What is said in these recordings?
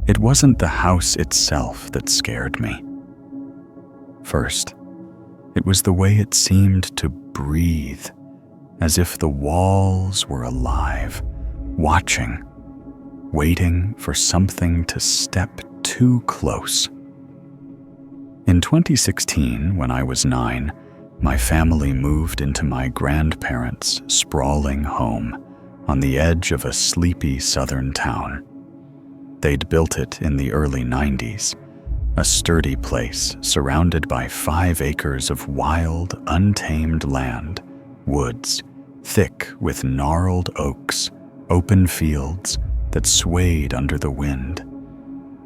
It wasn't the house itself that scared me. First, it was the way it seemed to breathe, as if the walls were alive, watching, waiting for something to step too close. In 2016, when I was 9, my family moved into my grandparents' sprawling home on the edge of a sleepy southern town. They'd built it in the early 90s, a sturdy place surrounded by 5 acres of wild, untamed land, woods, thick with gnarled oaks, open fields that swayed under the wind,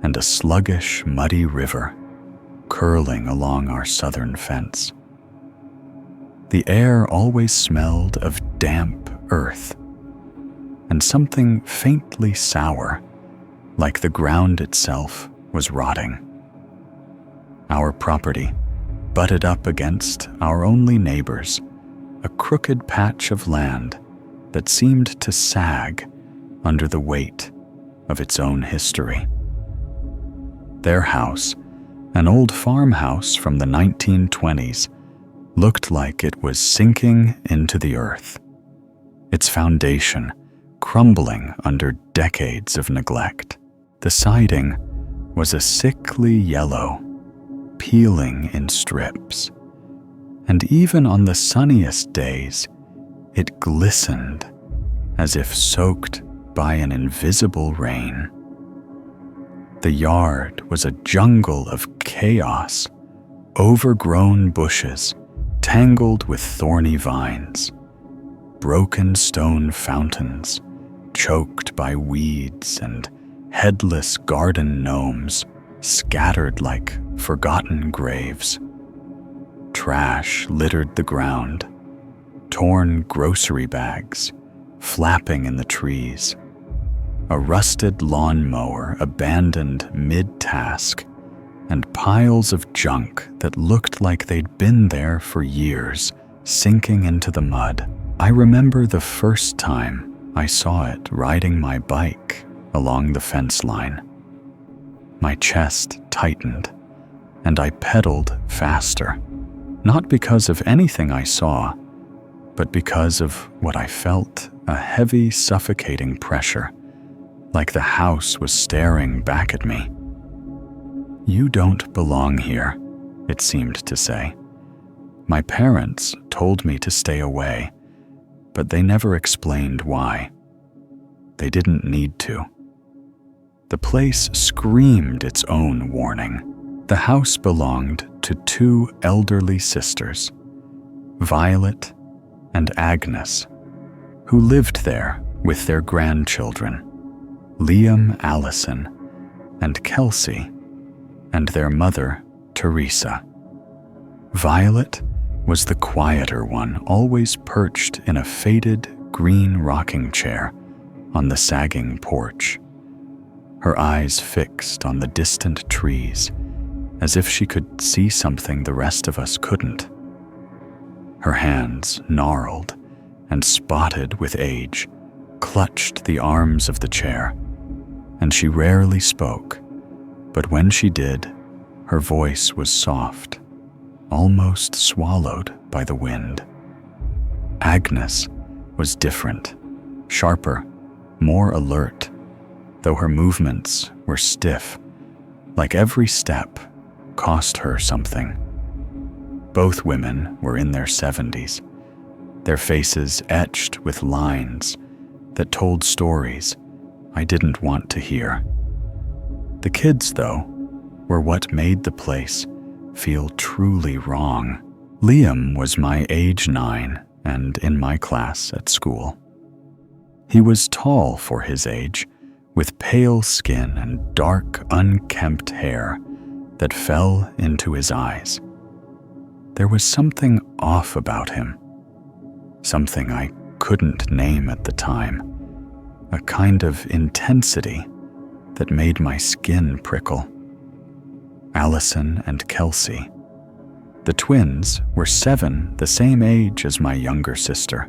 and a sluggish, muddy river curling along our southern fence. The air always smelled of damp earth and something faintly sour, like the ground itself was rotting. Our property butted up against our only neighbors, a crooked patch of land that seemed to sag under the weight of its own history. Their house, an old farmhouse from the 1920s, looked like it was sinking into the earth, its foundation crumbling under decades of neglect. The siding was a sickly yellow, peeling in strips, and even on the sunniest days, it glistened as if soaked by an invisible rain. The yard was a jungle of chaos, overgrown bushes tangled with thorny vines, broken stone fountains choked by weeds, and headless garden gnomes scattered like forgotten graves. Trash littered the ground, torn grocery bags flapping in the trees, a rusted lawnmower abandoned mid-task, and piles of junk that looked like they'd been there for years, sinking into the mud. I remember the first time I saw it riding my bike along the fence line. My chest tightened, and I pedaled faster, not because of anything I saw, but because of what I felt, a heavy, suffocating pressure, like the house was staring back at me. "You don't belong here," it seemed to say. My parents told me to stay away, but they never explained why. They didn't need to. The place screamed its own warning. The house belonged to 2 elderly sisters, Violet and Agnes, who lived there with their grandchildren, Liam, Allison, and Kelsey, and their mother, Teresa. Violet was the quieter one, always perched in a faded green rocking chair on the sagging porch, her eyes fixed on the distant trees, as if she could see something the rest of us couldn't. Her hands, gnarled and spotted with age, clutched the arms of the chair, and she rarely spoke, but when she did, her voice was soft, almost swallowed by the wind. Agnes was different, sharper, more alert, though her movements were stiff, like every step cost her something. Both women were in their 70s, their faces etched with lines that told stories I didn't want to hear. The kids, though, were what made the place feel truly wrong. Liam was my age 9 and in my class at school. He was tall for his age, with pale skin and dark, unkempt hair that fell into his eyes. There was something off about him, something I couldn't name at the time, a kind of intensity that made my skin prickle. Allison and Kelsey, the twins, were 7, the same age as my younger sister.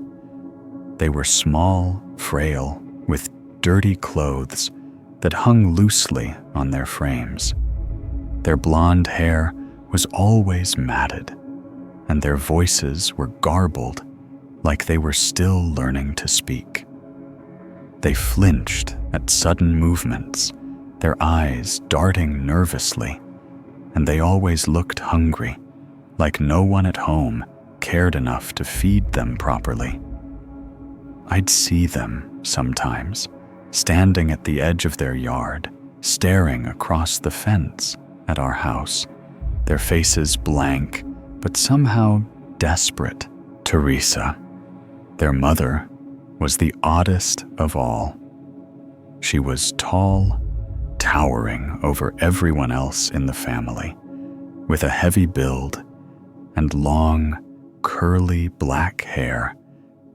They were small, frail, with dirty clothes, that hung loosely on their frames. Their blonde hair was always matted, and their voices were garbled like they were still learning to speak. They flinched at sudden movements, their eyes darting nervously, and they always looked hungry, like no one at home cared enough to feed them properly. I'd see them sometimes, standing at the edge of their yard, staring across the fence at our house, their faces blank, but somehow desperate. Teresa, their mother, was the oddest of all. She was tall, towering over everyone else in the family, with a heavy build and long, curly black hair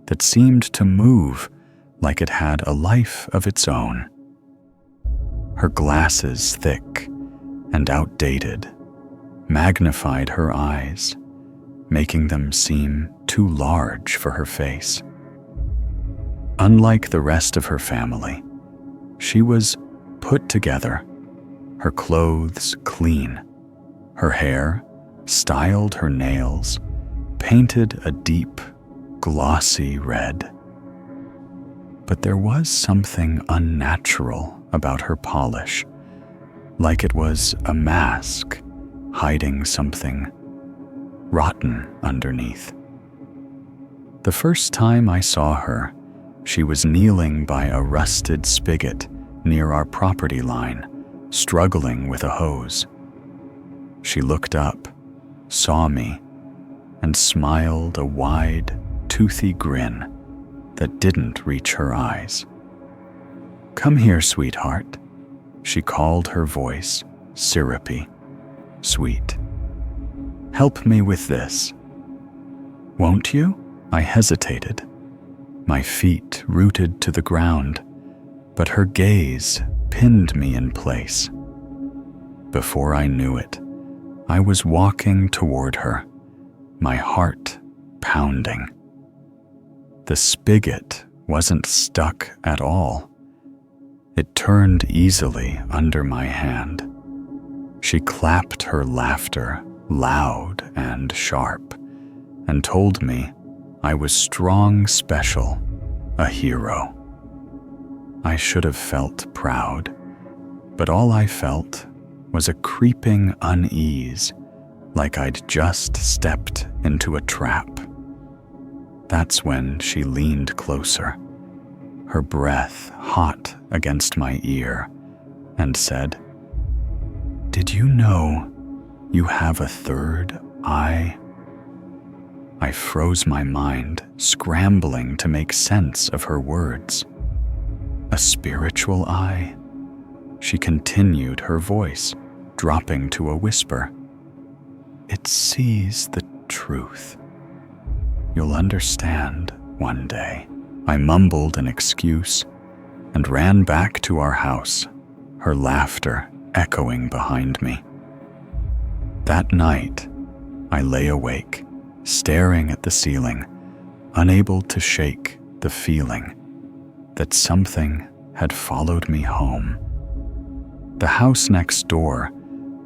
that seemed to move like it had a life of its own. Her glasses, thick and outdated, magnified her eyes, making them seem too large for her face. Unlike the rest of her family, she was put together, her clothes clean, her hair styled, her nails painted a deep, glossy red. But there was something unnatural about her polish, like it was a mask hiding something rotten underneath. The first time I saw her, she was kneeling by a rusted spigot near our property line, struggling with a hose. She looked up, saw me, and smiled a wide, toothy grin that didn't reach her eyes. "Come here, sweetheart," she called, her voice syrupy, sweet. "Help me with this." "Won't you?" I hesitated, my feet rooted to the ground, but her gaze pinned me in place. Before I knew it, I was walking toward her, my heart pounding. The spigot wasn't stuck at all. It turned easily under my hand. She clapped her laughter loud and sharp and told me I was strong, special, a hero. I should have felt proud, but all I felt was a creeping unease, like I'd just stepped into a trap. That's when she leaned closer, her breath hot against my ear, and said, "Did you know you have a third eye?" I froze my mind, scrambling to make sense of her words. "A spiritual eye?" She continued, her voice dropping to a whisper. "It sees the truth. You'll understand one day." I mumbled an excuse and ran back to our house, her laughter echoing behind me. That night, I lay awake, staring at the ceiling, unable to shake the feeling that something had followed me home. The house next door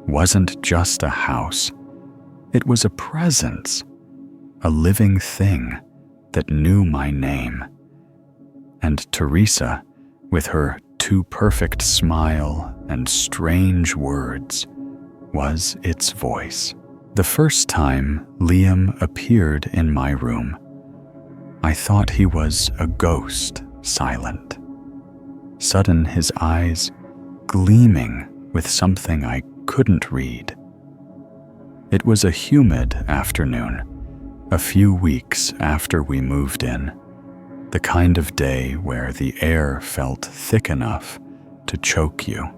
wasn't just a house. It was a presence, a living thing that knew my name. And Teresa, with her too perfect smile and strange words, was its voice. The first time Liam appeared in my room, I thought he was a ghost, silent. Sudden, his eyes gleaming with something I couldn't read. It was a humid afternoon, a few weeks after we moved in, the kind of day where the air felt thick enough to choke you.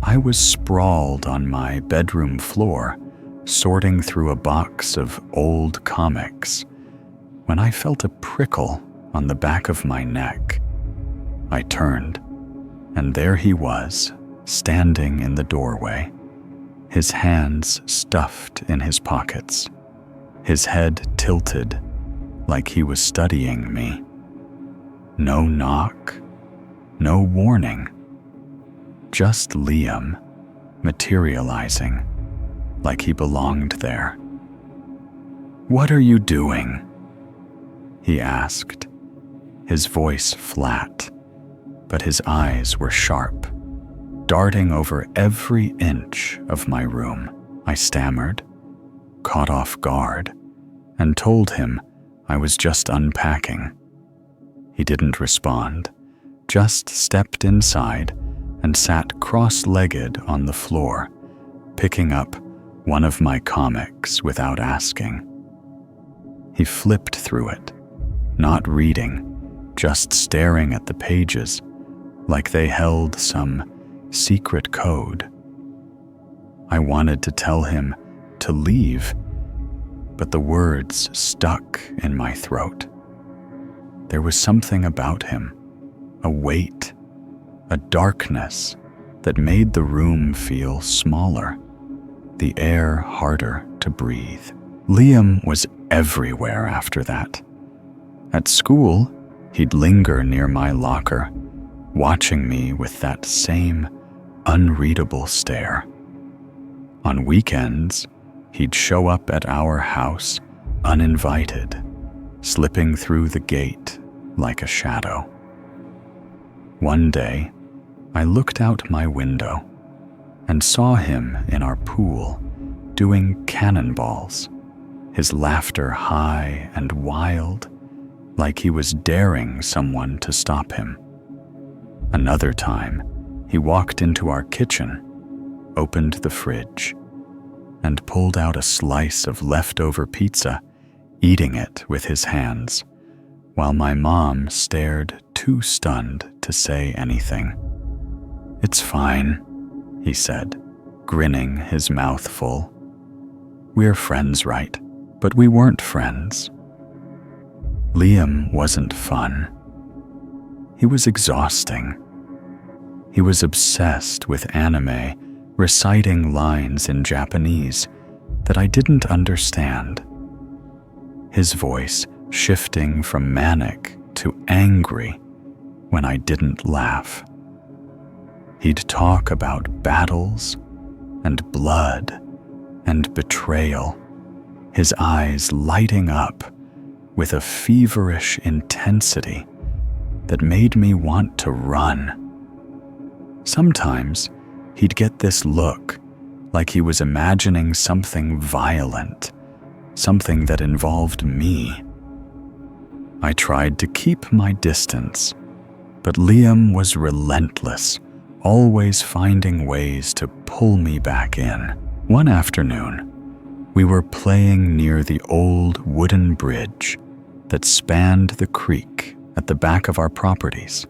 I was sprawled on my bedroom floor, sorting through a box of old comics, when I felt a prickle on the back of my neck. I turned, and there he was, standing in the doorway, his hands stuffed in his pockets, his head tilted like he was studying me. No knock, no warning, just Liam, materializing, like he belonged there. "What are you doing?" he asked, his voice flat, but his eyes were sharp, darting over every inch of my room. I stammered, caught off guard, and told him I was just unpacking. He didn't respond, just stepped inside and sat cross-legged on the floor, picking up one of my comics without asking. He flipped through it, not reading, just staring at the pages like they held some secret code. I wanted to tell him to leave, but the words stuck in my throat. There was something about him, a weight, a darkness that made the room feel smaller, the air harder to breathe. Liam was everywhere after that. At school, he'd linger near my locker, watching me with that same unreadable stare. On weekends, he'd show up at our house uninvited, slipping through the gate like a shadow. One day, I looked out my window and saw him in our pool doing cannonballs, his laughter high and wild, like he was daring someone to stop him. Another time, he walked into our kitchen, opened the fridge, and pulled out a slice of leftover pizza, eating it with his hands, while my mom stared too stunned to say anything. "It's fine," he said, grinning his mouth full. "We're friends, right?" But we weren't friends. Liam wasn't fun. He was exhausting. He was obsessed with anime, reciting lines in Japanese that I didn't understand. His voice shifting from manic to angry when I didn't laugh. He'd talk about battles and blood and betrayal, his eyes lighting up with a feverish intensity that made me want to run. Sometimes he'd get this look like he was imagining something violent, something that involved me. I tried to keep my distance, but Liam was relentless, always finding ways to pull me back in. One afternoon, we were playing near the old wooden bridge that spanned the creek at the back of our properties.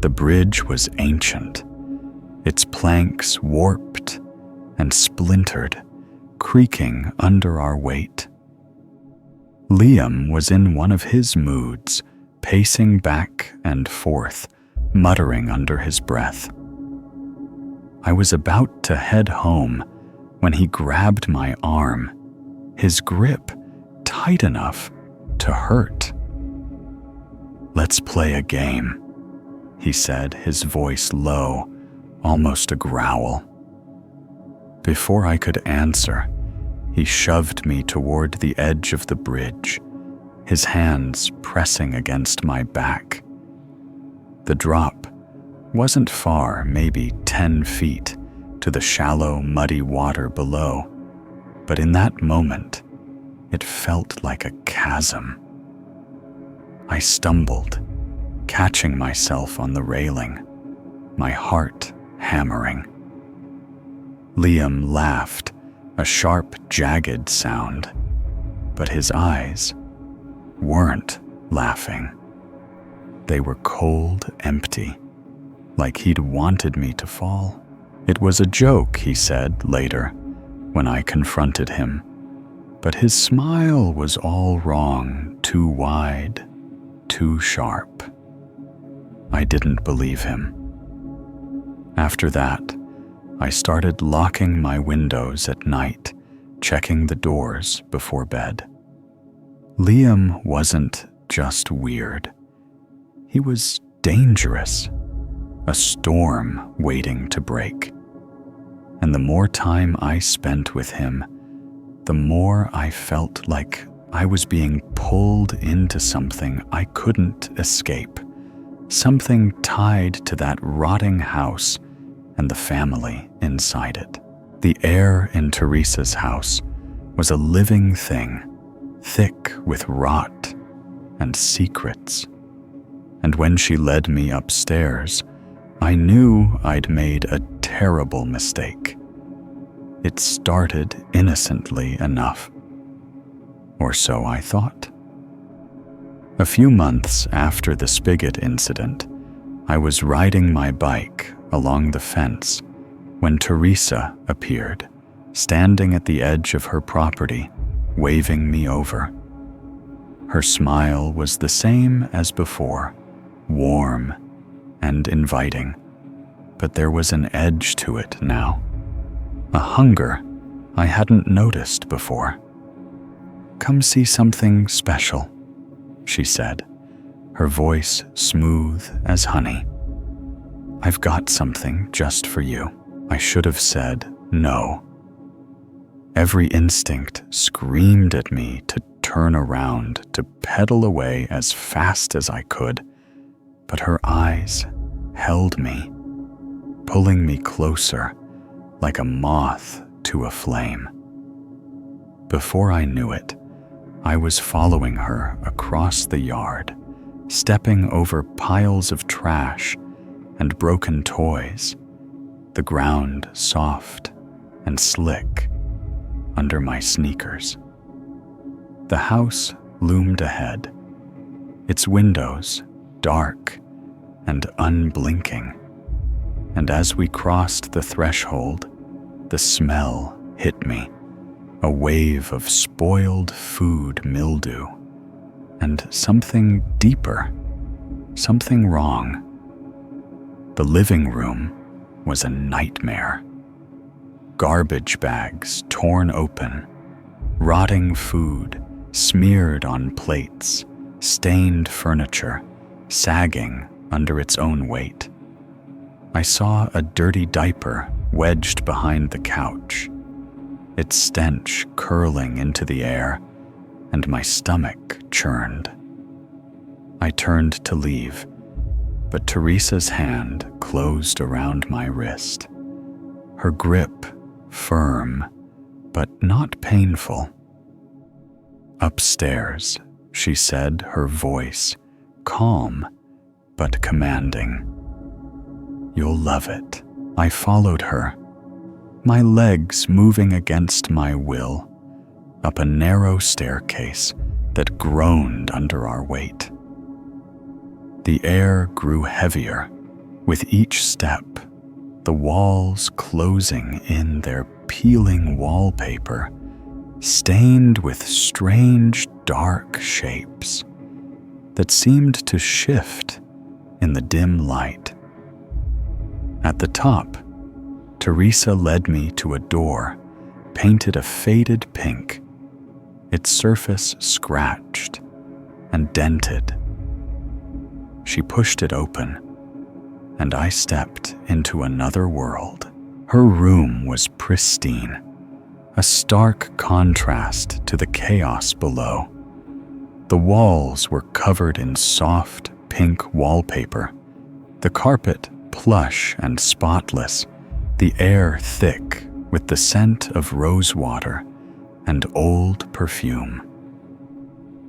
The bridge was ancient, its planks warped and splintered, creaking under our weight. Liam was in one of his moods, pacing back and forth, muttering under his breath. I was about to head home when he grabbed my arm, his grip tight enough to hurt. "Let's play a game," he said, his voice low, almost a growl. Before I could answer, he shoved me toward the edge of the bridge, his hands pressing against my back. The drop wasn't far, maybe 10 feet, to the shallow, muddy water below, but in that moment, it felt like a chasm. I stumbled, catching myself on the railing, my heart hammering. Liam laughed, a sharp, jagged sound, but his eyes weren't laughing. They were cold, empty, like he'd wanted me to fall. "It was a joke," he said later, when I confronted him. But his smile was all wrong, too wide, too sharp. I didn't believe him. After that, I started locking my windows at night, checking the doors before bed. Liam wasn't just weird. He was dangerous. a storm waiting to break. And the more time I spent with him, the more I felt like I was being pulled into something I couldn't escape, something tied to that rotting house and the family inside it. The air in Teresa's house was a living thing, thick with rot and secrets. And when she led me upstairs, I knew I'd made a terrible mistake. It started innocently enough, or so I thought. A few months after the spigot incident, I was riding my bike along the fence when Teresa appeared, standing at the edge of her property, waving me over. Her smile was the same as before, warm and inviting, but there was an edge to it now, a hunger I hadn't noticed before. "Come see something special," she said, her voice smooth as honey. "I've got something just for you." I should have said no. Every instinct screamed at me to turn around, to pedal away as fast as I could, but her eyes held me, pulling me closer like a moth to a flame. Before I knew it, I was following her across the yard, stepping over piles of trash and broken toys, the ground soft and slick under my sneakers. The house loomed ahead, its windows dark and unblinking, and as we crossed the threshold, the smell hit me, a wave of spoiled food mildew, and something deeper, something wrong. The living room was a nightmare. Garbage bags torn open, rotting food smeared on plates, stained furniture sagging under its own weight. I saw a dirty diaper wedged behind the couch, its stench curling into the air, and my stomach churned. I turned to leave, but Teresa's hand closed around my wrist, her grip firm but not painful. "Upstairs," she said, her voice calm but commanding. "You'll love it." I followed her, my legs moving against my will, up a narrow staircase that groaned under our weight. The air grew heavier with each step, the walls closing in their peeling wallpaper, stained with strange dark shapes that seemed to shift in the dim light. At the top, Teresa led me to a door painted a faded pink, its surface scratched and dented. She pushed it open, and I stepped into another world. Her room was pristine, a stark contrast to the chaos below. The walls were covered in soft pink wallpaper, the carpet plush and spotless, the air thick with the scent of rosewater and old perfume.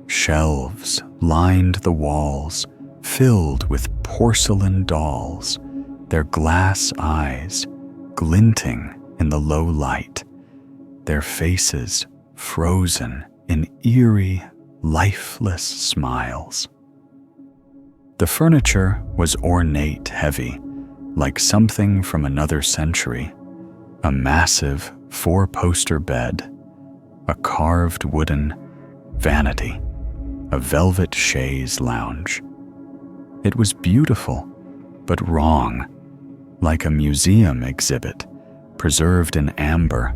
Shelves lined the walls, filled with porcelain dolls, their glass eyes glinting in the low light, their faces frozen in eerie, lifeless smiles. The furniture was ornate heavy, like something from another century. A massive 4-poster bed, a carved wooden vanity, a velvet chaise lounge. It was beautiful, but wrong, like a museum exhibit, preserved in amber,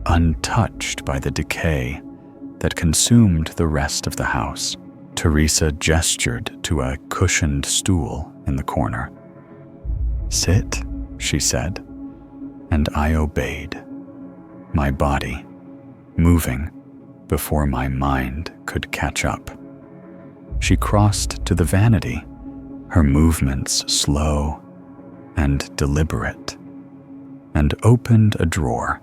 untouched by the decay that consumed the rest of the house. Teresa gestured to a cushioned stool in the corner. "Sit," she said, and I obeyed, my body moving before my mind could catch up. She crossed to the vanity, her movements slow and deliberate, and opened a drawer.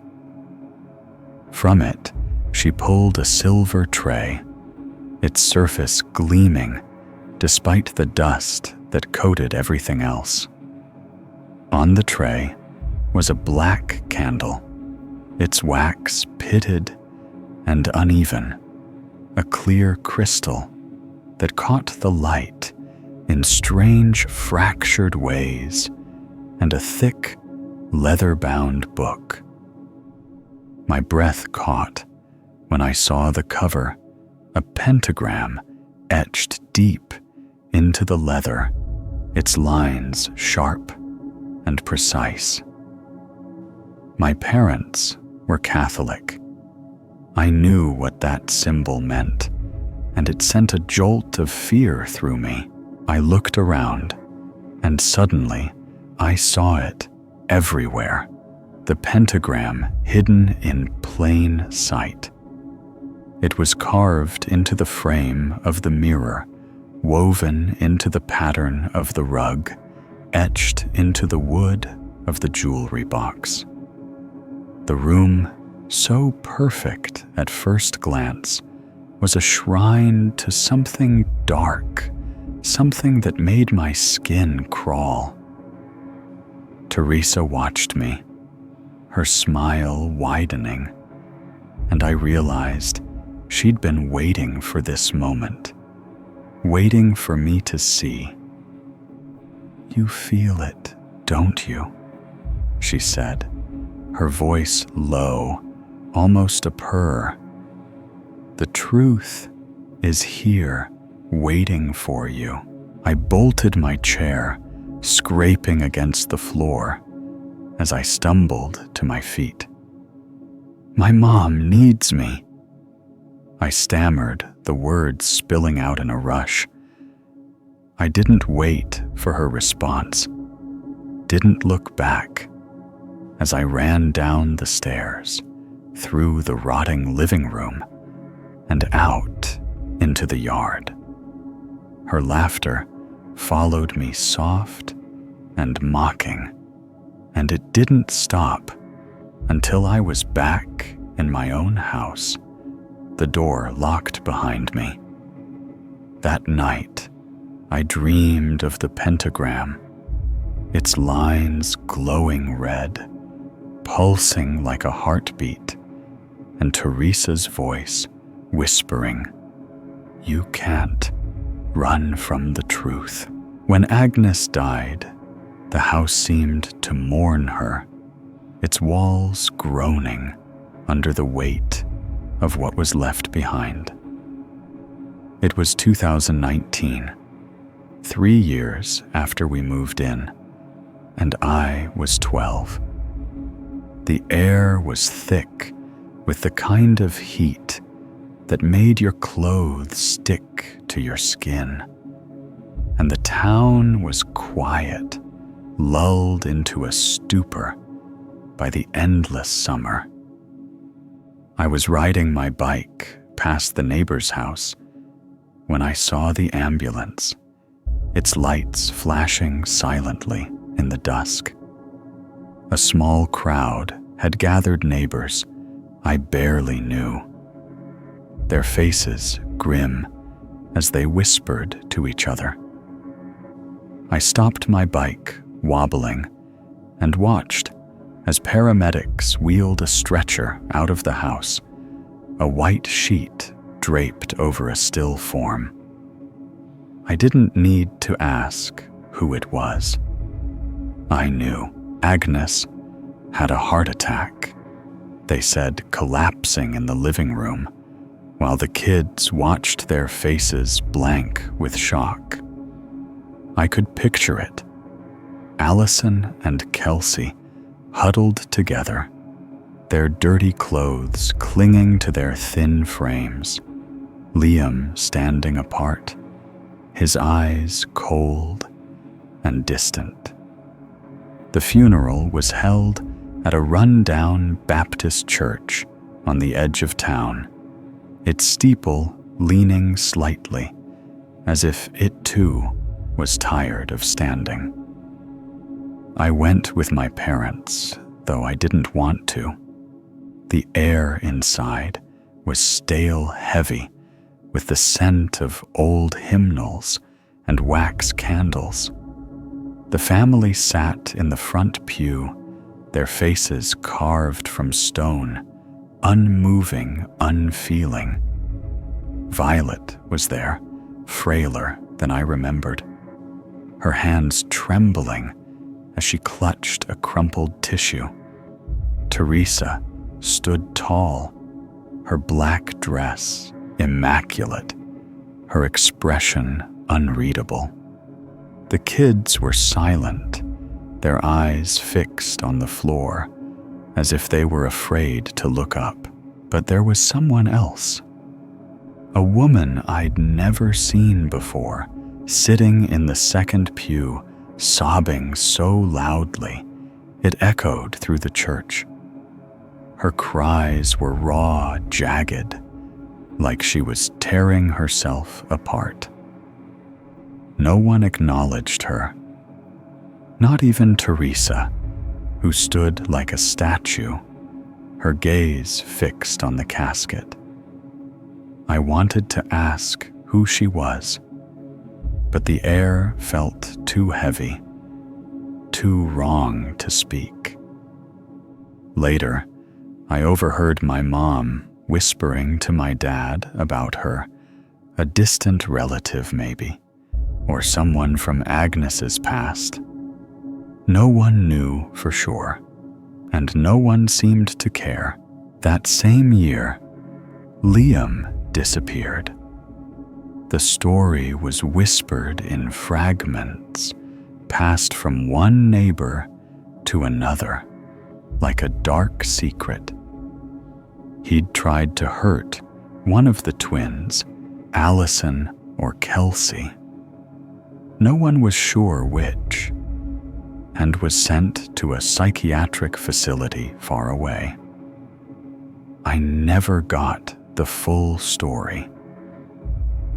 From it, she pulled a silver tray, its surface gleaming despite the dust that coated everything else. On the tray was a black candle, its wax pitted and uneven, a clear crystal that caught the light in strange fractured ways, and a thick, leather-bound book. My breath caught when I saw the cover, a pentagram etched deep into the leather, its lines sharp and precise. My parents were Catholic. I knew what that symbol meant, and it sent a jolt of fear through me. I looked around, and suddenly I saw it everywhere, the pentagram hidden in plain sight. It was carved into the frame of the mirror, woven into the pattern of the rug, etched into the wood of the jewelry box. The room, so perfect at first glance, was a shrine to something dark, something that made my skin crawl. Teresa watched me, her smile widening, and I realized she'd been waiting for this moment, waiting for me to see. "You feel it, don't you?" she said, her voice low, almost a purr. "The truth is here, waiting for you." I bolted my chair, scraping against the floor as I stumbled to my feet. "My mom needs me." I stammered, the words spilling out in a rush. I didn't wait for her response, didn't look back, as I ran down the stairs, through the rotting living room, and out into the yard. Her laughter followed me soft and mocking, and it didn't stop until I was back in my own house, the door locked behind me. That night, I dreamed of the pentagram, its lines glowing red, pulsing like a heartbeat, and Teresa's voice whispering, "You can't run from the truth." When Agnes died, the house seemed to mourn her, its walls groaning under the weight of what was left behind. It was 2019, 3 years after we moved in, and I was 12. The air was thick with the kind of heat that made your clothes stick to your skin, and the town was quiet, lulled into a stupor by the endless summer. I was riding my bike past the neighbor's house when I saw the ambulance, its lights flashing silently in the dusk. A small crowd had gathered neighbors I barely knew, their faces grim as they whispered to each other. I stopped my bike, wobbling, and watched as paramedics wheeled a stretcher out of the house, a white sheet draped over a still form. I didn't need to ask who it was. I knew. Agnes had a heart attack, they said, collapsing in the living room, while the kids watched their faces blank with shock. I could picture it. Allison and Kelsey huddled together, their dirty clothes clinging to their thin frames, Liam standing apart, his eyes cold and distant. The funeral was held at a run-down Baptist church on the edge of town, its steeple leaning slightly, as if it too was tired of standing. I went with my parents, though I didn't want to. The air inside was stale heavy, with the scent of old hymnals and wax candles. The family sat in the front pew, their faces carved from stone, unmoving, unfeeling. Violet was there, frailer than I remembered, her hands trembling as she clutched a crumpled tissue. Teresa stood tall, her black dress immaculate, her expression unreadable. The kids were silent, their eyes fixed on the floor, as if they were afraid to look up. But there was someone else. A woman I'd never seen before, sitting in the second pew, sobbing so loudly it echoed through the church. Her cries were raw, jagged, like she was tearing herself apart. No one acknowledged her, not even Teresa, who stood like a statue, her gaze fixed on the casket. I wanted to ask who she was, but the air felt too heavy, too wrong to speak. Later, I overheard my mom whispering to my dad about her, a distant relative maybe, or someone from Agnes's past. No one knew for sure, and no one seemed to care. That same year, Liam disappeared. The story was whispered in fragments, passed from one neighbor to another, like a dark secret. He'd tried to hurt one of the twins, Allison or Kelsey. No one was sure which, and was sent to a psychiatric facility far away. I never got the full story.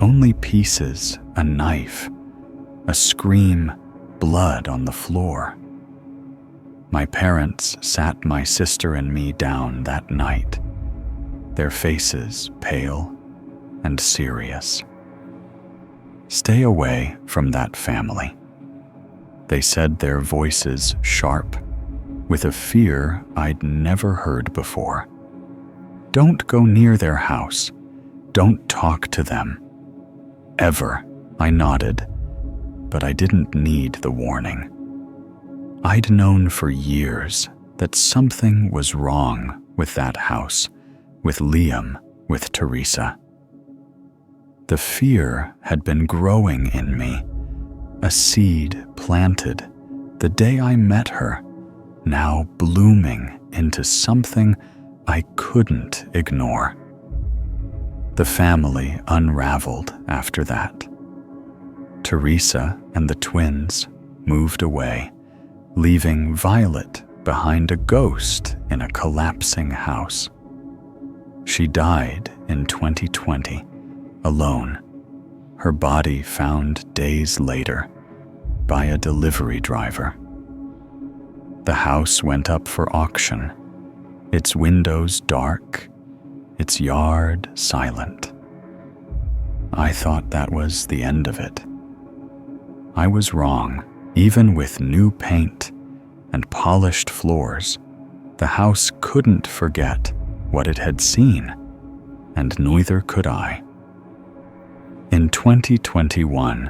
Only pieces, a knife, a scream, blood on the floor. My parents sat my sister and me down that night, their faces pale and serious. Stay away from that family. They said, their voices sharp, with a fear I'd never heard before. Don't go near their house. Don't talk to them. Ever, I nodded, but I didn't need the warning. I'd known for years that something was wrong with that house, with Liam, with Teresa. The fear had been growing in me, a seed planted the day I met her, now blooming into something I couldn't ignore. The family unraveled after that. Teresa and the twins moved away, leaving Violet behind a ghost in a collapsing house. She died in 2020, alone, her body found days later by a delivery driver. The house went up for auction, its windows dark, its yard silent. I thought that was the end of it. I was wrong. Even with new paint and polished floors, the house couldn't forget what it had seen, and neither could I. In 2021,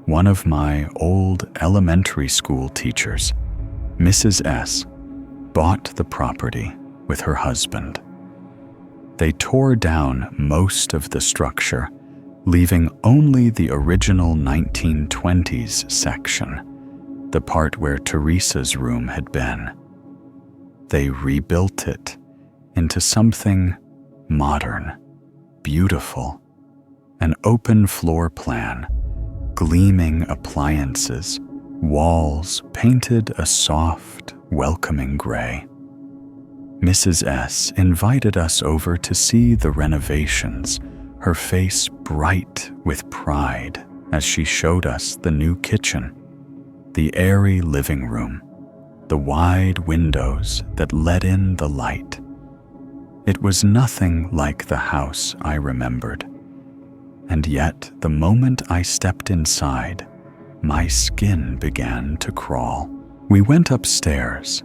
one of my old elementary school teachers, Mrs. S., bought the property with her husband. They tore down most of the structure, leaving only the original 1920s section, the part where Teresa's room had been. They rebuilt it into something modern, beautiful, an open floor plan, gleaming appliances, walls painted a soft, welcoming gray. Mrs. S. invited us over to see the renovations, her face bright with pride as she showed us the new kitchen, the airy living room, the wide windows that let in the light. It was nothing like the house I remembered, and yet the moment I stepped inside, my skin began to crawl. We went upstairs,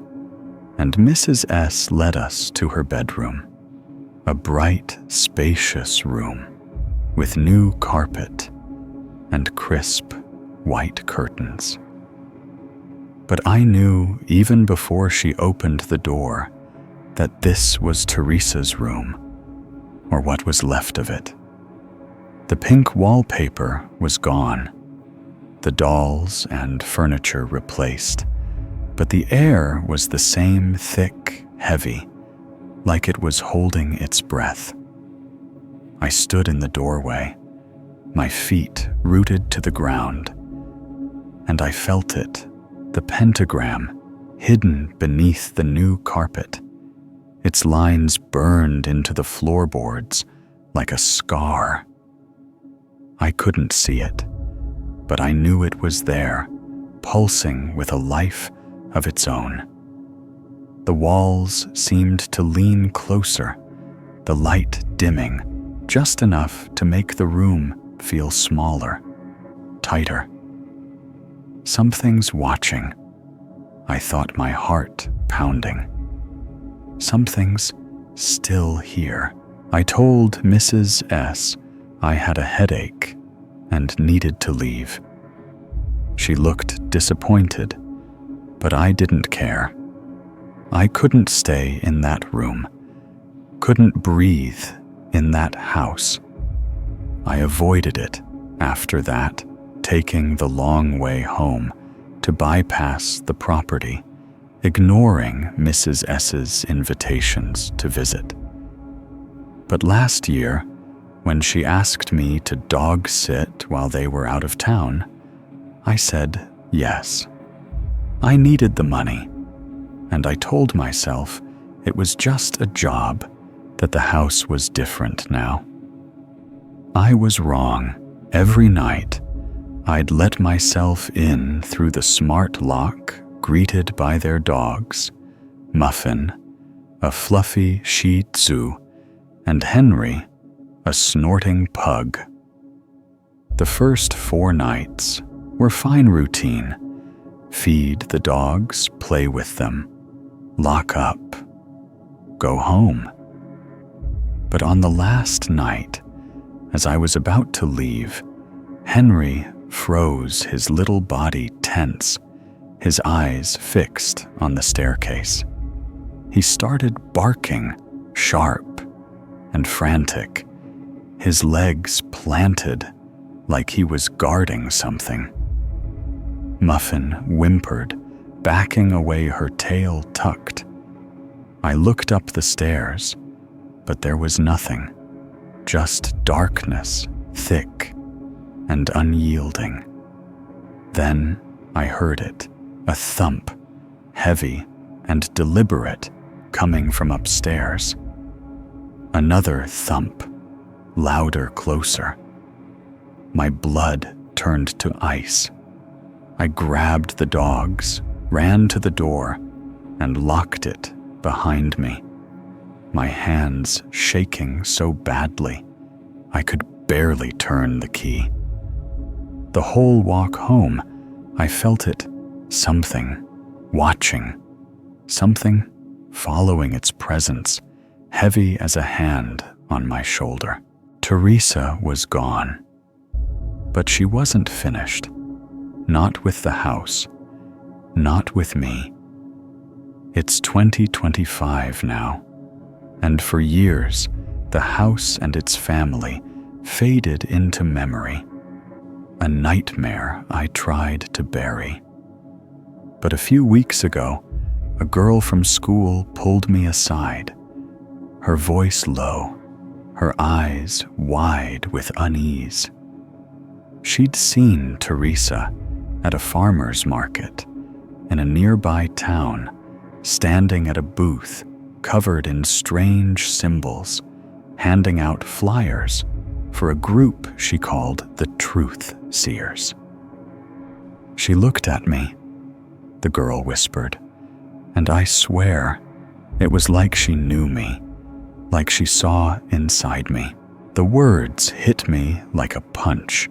and Mrs. S. led us to her bedroom, a bright, spacious room with new carpet and crisp, white curtains. But I knew even before she opened the door that this was Teresa's room, or what was left of it. The pink wallpaper was gone, the dolls and furniture replaced, but the air was the same thick, heavy, like it was holding its breath. I stood in the doorway, my feet rooted to the ground, and I felt it, the pentagram hidden beneath the new carpet. Its lines burned into the floorboards like a scar. I couldn't see it, but I knew it was there, pulsing with a life of its own. The walls seemed to lean closer, the light dimming just enough to make the room feel smaller, tighter. Something's watching, I thought, my heart pounding. Something's still here. I told Mrs. S. I had a headache and needed to leave. She looked disappointed, but I didn't care. I couldn't stay in that room, couldn't breathe in that house. I avoided it after that, taking the long way home to bypass the property, ignoring Mrs. S.'s invitations to visit. But last year, when she asked me to dog sit while they were out of town, I said yes. I needed the money, and I told myself it was just a job, that the house was different now. I was wrong. Every night, I'd let myself in through the smart lock, greeted by their dogs, Muffin, a fluffy Shih Tzu, and Henry, a snorting pug. The first 4 nights were fine routine. Feed the dogs, play with them, lock up, go home. But on the last night, as I was about to leave, Henry froze, his little body tense, his eyes fixed on the staircase. He started barking, sharp and frantic, his legs planted like he was guarding something. Muffin whimpered, backing away, her tail tucked. I looked up the stairs, but there was nothing, just darkness, thick and unyielding. Then I heard it, a thump, heavy and deliberate, coming from upstairs. Another thump, louder, closer. My blood turned to ice. I grabbed the dogs, ran to the door, and locked it behind me, my hands shaking so badly I could barely turn the key. The whole walk home, I felt it, something watching, something following its presence, heavy as a hand on my shoulder. Teresa was gone, but she wasn't finished. Not with the house, not with me. It's 2025 now, and for years, the house and its family faded into memory, a nightmare I tried to bury. But a few weeks ago, a girl from school pulled me aside, her voice low, her eyes wide with unease. She'd seen Teresa at a farmer's market in a nearby town, standing at a booth covered in strange symbols, handing out flyers for a group she called the Truth Seers. She looked at me, the girl whispered, and I swear it was like she knew me, like she saw inside me. The words hit me like a punch.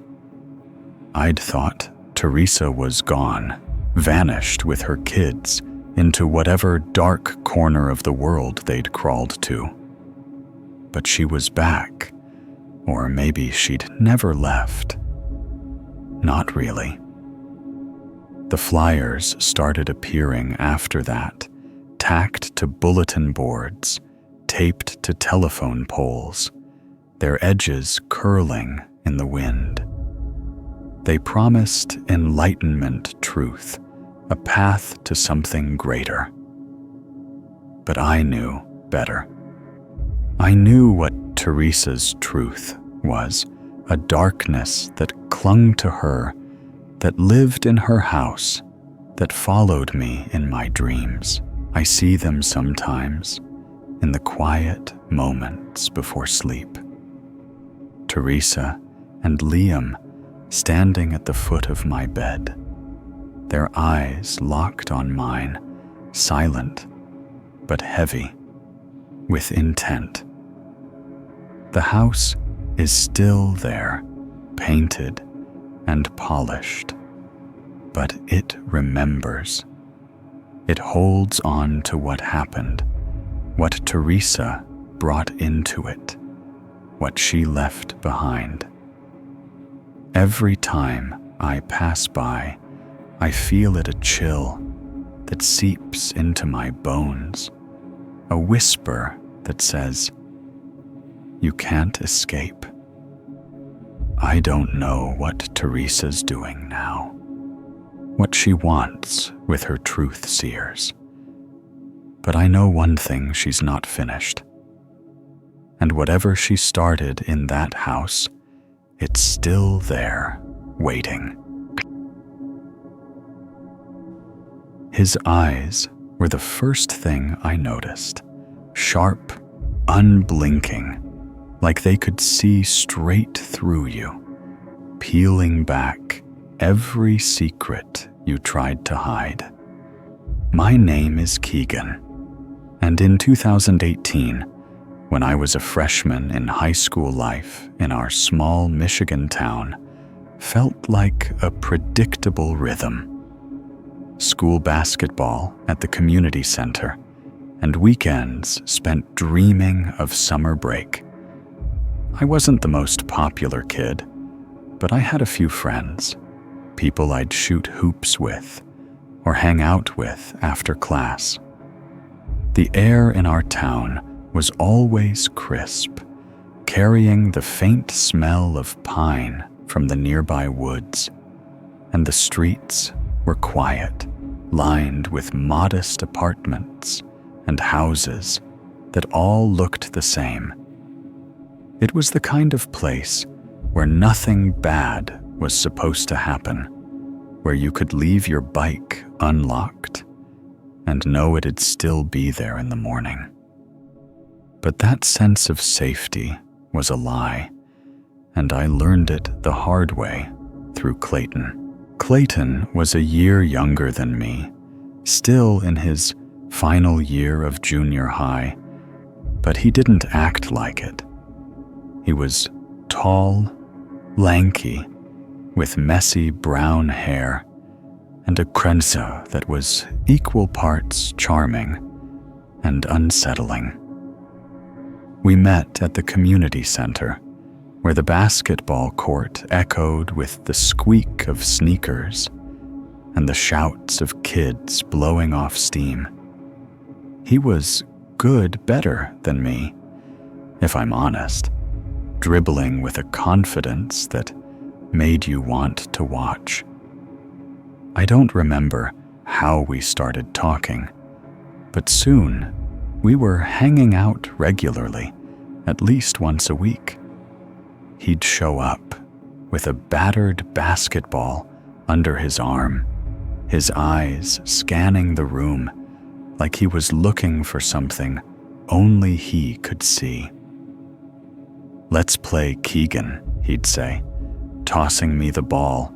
I'd thought Teresa was gone, vanished with her kids into whatever dark corner of the world they'd crawled to. But she was back, or maybe she'd never left. Not really. The flyers started appearing after that, tacked to bulletin boards, taped to telephone poles, their edges curling in the wind. They promised enlightenment truth, a path to something greater. But I knew better. I knew what Teresa's truth was, a darkness that clung to her, that lived in her house, that followed me in my dreams. I see them sometimes in the quiet moments before sleep. Teresa and Liam standing at the foot of my bed, their eyes locked on mine, silent but heavy, with intent. The house is still there, painted and polished, but it remembers. It holds on to what happened, what Teresa brought into it, what she left behind. Every time I pass by, I feel it a chill that seeps into my bones, a whisper that says, "You can't escape." I don't know what Teresa's doing now, what she wants with her truth seers. But I know one thing: she's not finished. And whatever she started in that house, it's still there, waiting. His eyes were the first thing I noticed, sharp, unblinking, like they could see straight through you, peeling back every secret you tried to hide. My name is Keegan, and in 2018, when I was a freshman in high school life in our small Michigan town, felt like a predictable rhythm. School basketball at the community center, and weekends spent dreaming of summer break. I wasn't the most popular kid, but I had a few friends, people I'd shoot hoops with or hang out with after class. The air in our town was always crisp, carrying the faint smell of pine from the nearby woods, and the streets were quiet, lined with modest apartments and houses that all looked the same. It was the kind of place where nothing bad was supposed to happen, where you could leave your bike unlocked and know it'd still be there in the morning. But that sense of safety was a lie, and I learned it the hard way through Clayton. Clayton was a year younger than me, still in his final year of junior high, but he didn't act like it. He was tall, lanky, with messy brown hair and a grenze that was equal parts charming and unsettling. We met at the community center, where the basketball court echoed with the squeak of sneakers and the shouts of kids blowing off steam. He was better than me, if I'm honest, dribbling with a confidence that made you want to watch. I don't remember how we started talking, but soon we were hanging out regularly, at least once a week. He'd show up with a battered basketball under his arm, his eyes scanning the room like he was looking for something only he could see. "Let's play Keegan," he'd say, tossing me the ball,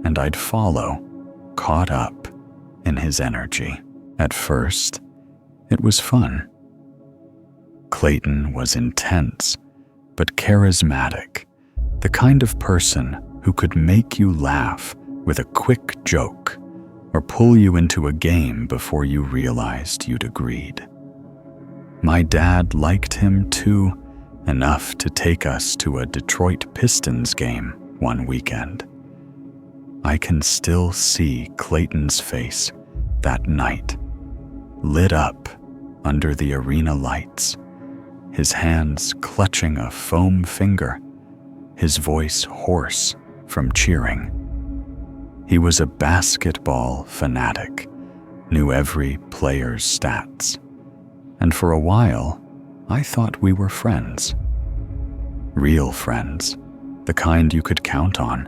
and I'd follow, caught up in his energy. At first, it was fun. Clayton was intense, but charismatic, the kind of person who could make you laugh with a quick joke or pull you into a game before you realized you'd agreed. My dad liked him too, enough to take us to a Detroit Pistons game one weekend. I can still see Clayton's face that night, lit up under the arena lights, his hands clutching a foam finger, his voice hoarse from cheering. He was a basketball fanatic, knew every player's stats, and for a while, I thought we were friends. Real friends, the kind you could count on.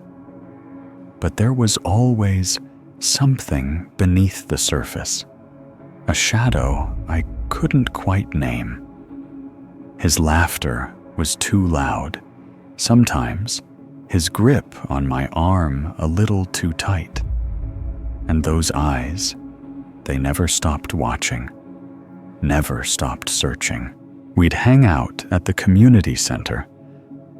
But there was always something beneath the surface, a shadow I couldn't quite name. His laughter was too loud, sometimes his grip on my arm a little too tight. And those eyes, they never stopped watching, never stopped searching. We'd hang out at the community center,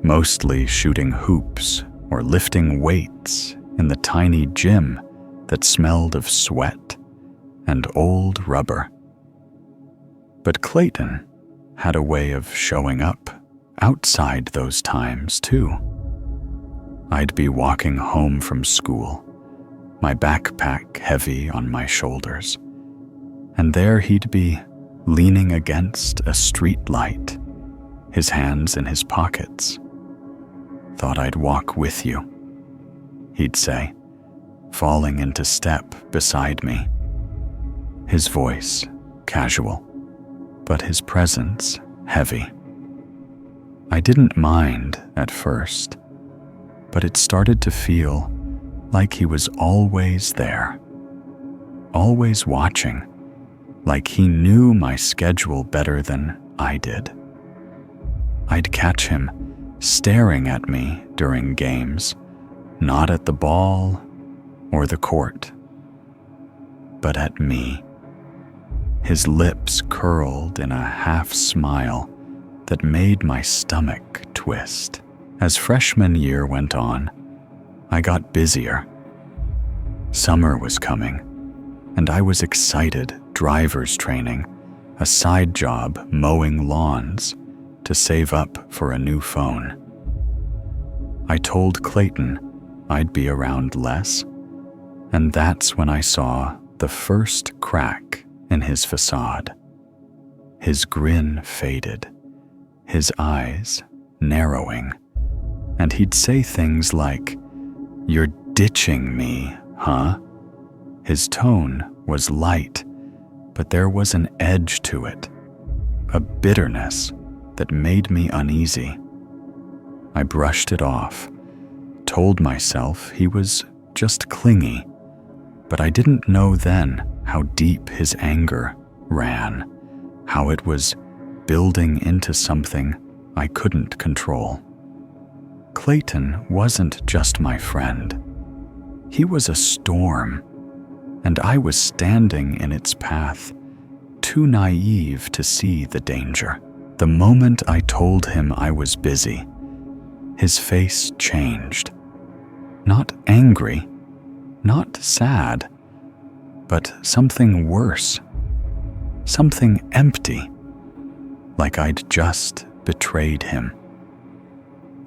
mostly shooting hoops or lifting weights in the tiny gym that smelled of sweat and old rubber. But Clayton had a way of showing up outside those times too. I'd be walking home from school, my backpack heavy on my shoulders, and there he'd be leaning against a street light, his hands in his pockets. "Thought I'd walk with you," he'd say, falling into step beside me. His voice casual, but his presence heavy. I didn't mind at first, but it started to feel like he was always there, always watching, like he knew my schedule better than I did. I'd catch him staring at me during games, not at the ball or the court, but at me. His lips curled in a half smile that made my stomach twist. As freshman year went on, I got busier. Summer was coming, and I was excited driver's training, a side job mowing lawns to save up for a new phone. I told Clayton I'd be around less, and that's when I saw the first crack in his facade. His grin faded, his eyes narrowing, and he'd say things like, "You're ditching me, huh?" His tone was light, but there was an edge to it, a bitterness that made me uneasy. I brushed it off, told myself he was just clingy, but I didn't know then how deep his anger ran, how it was building into something I couldn't control. Clayton wasn't just my friend. He was a storm, and I was standing in its path, too naive to see the danger. The moment I told him I was busy, his face changed. Not angry, not sad, but something worse, something empty, like I'd just betrayed him.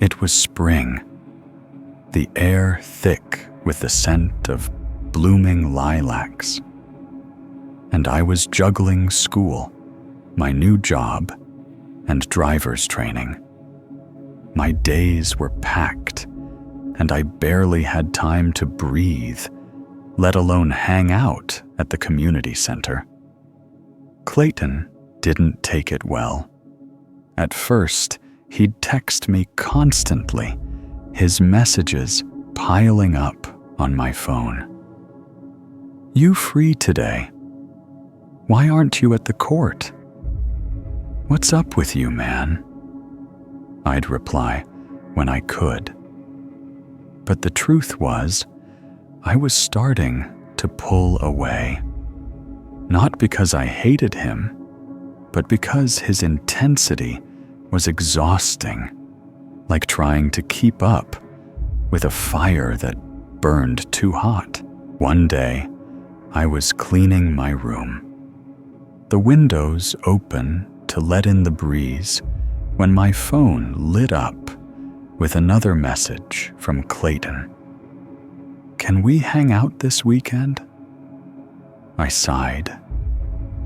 It was spring, the air thick with the scent of blooming lilacs, and I was juggling school, my new job, and driver's training. My days were packed, and I barely had time to breathe, let alone hang out at the community center. Clayton didn't take it well. At first, he'd text me constantly, his messages piling up on my phone. "You free today? Why aren't you at the court? What's up with you, man?" I'd reply when I could. But the truth was, I was starting to pull away. Not because I hated him, but because his intensity was exhausting, like trying to keep up with a fire that burned too hot. One day, I was cleaning my room, the windows open to let in the breeze, when my phone lit up with another message from Clayton. "Can we hang out this weekend?" I sighed,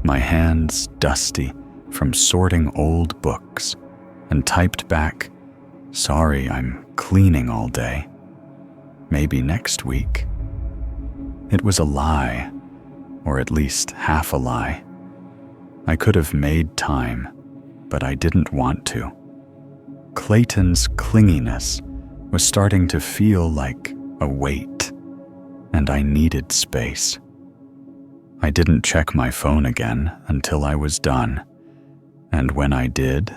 my hands dusty from sorting old books, and typed back, "Sorry, I'm cleaning all day. Maybe next week." It was a lie, or at least half a lie. I could have made time, but I didn't want to. Clayton's clinginess was starting to feel like a weight, and I needed space. I didn't check my phone again until I was done, and when I did,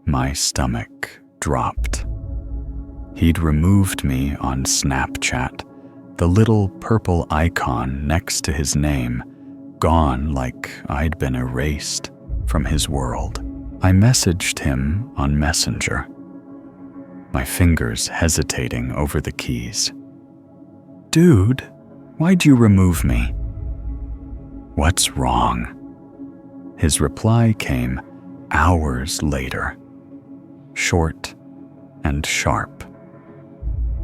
my stomach dropped. He'd removed me on Snapchat, the little purple icon next to his name, gone like I'd been erased from his world. I messaged him on Messenger, my fingers hesitating over the keys. "Dude, why'd you remove me?" "What's wrong?" His reply came hours later, short and sharp.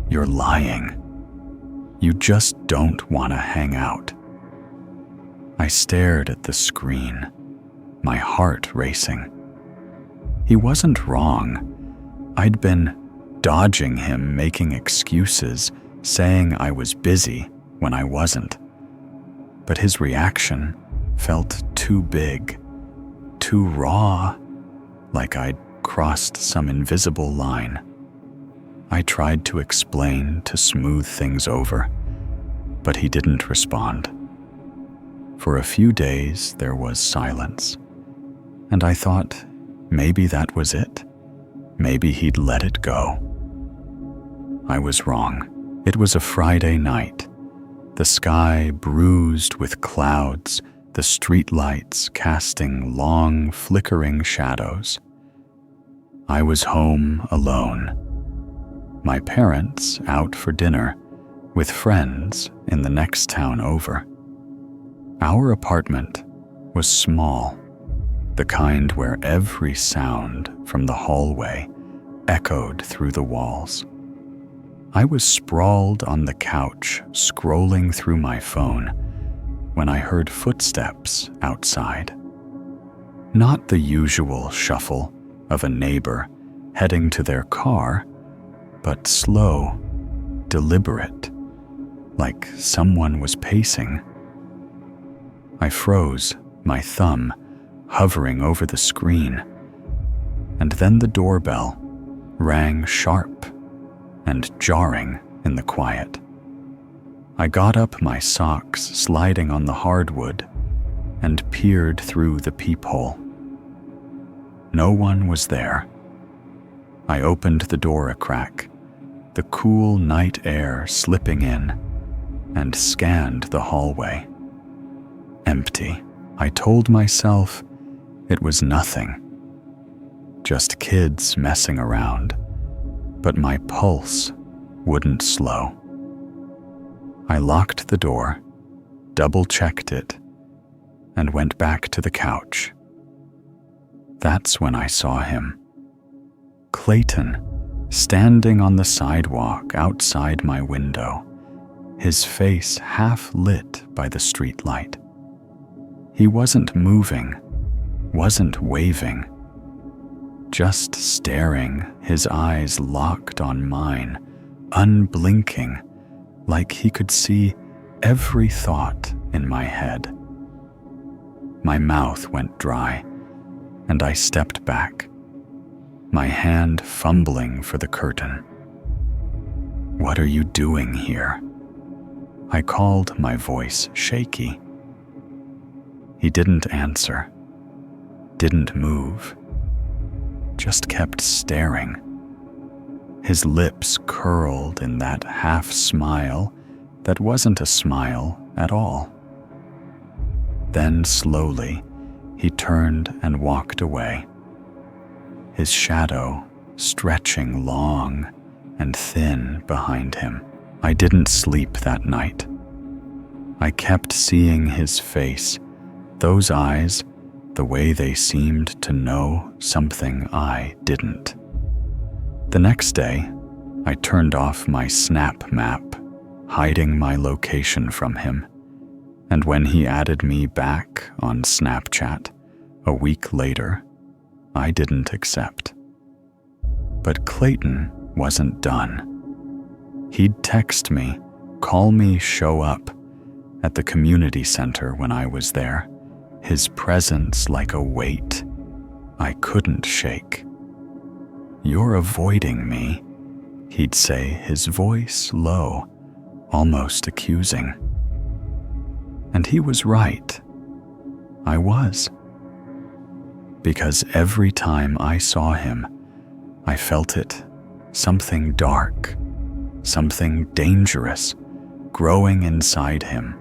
"You're lying. You just don't want to hang out." I stared at the screen, my heart racing. He wasn't wrong. I'd been dodging him, making excuses, saying I was busy when I wasn't. But his reaction felt too big, too raw, like I'd crossed some invisible line. I tried to explain, to smooth things over, but he didn't respond. For a few days, there was silence, and I thought maybe that was it. Maybe he'd let it go. I was wrong. It was a Friday night, the sky bruised with clouds, the streetlights casting long, flickering shadows. I was home alone. My parents out for dinner, with friends in the next town over. Our apartment was small, the kind where every sound from the hallway echoed through the walls. I was sprawled on the couch, scrolling through my phone, when I heard footsteps outside. Not the usual shuffle of a neighbor heading to their car, but slow, deliberate, like someone was pacing. I froze, my thumb hovering over the screen, and then the doorbell rang sharp and jarring in the quiet. I got up, my socks sliding on the hardwood, and peered through the peephole. No one was there. I opened the door a crack, the cool night air slipping in, and scanned the hallway. Empty. I told myself it was nothing. Just kids messing around. But my pulse wouldn't slow. I locked the door, double-checked it, and went back to the couch. That's when I saw him. Clayton, standing on the sidewalk outside my window, his face half lit by the streetlight. He wasn't moving, wasn't waving, just staring, his eyes locked on mine, unblinking, like he could see every thought in my head. My mouth went dry, and I stepped back, my hand fumbling for the curtain. "What are you doing here?" I called, my voice shaky. He didn't answer, didn't move, just kept staring. His lips curled in that half smile that wasn't a smile at all. Then slowly, he turned and walked away, his shadow stretching long and thin behind him. I didn't sleep that night. I kept seeing his face, those eyes, the way they seemed to know something I didn't. The next day, I turned off my Snap map, hiding my location from him, and when he added me back on Snapchat a week later, I didn't accept. But Clayton wasn't done. He'd text me, call me show up at the community center when I was there, his presence like a weight I couldn't shake. "You're avoiding me," he'd say, his voice low, almost accusing. And he was right. I was. Because every time I saw him, I felt it, something dark, something dangerous, growing inside him,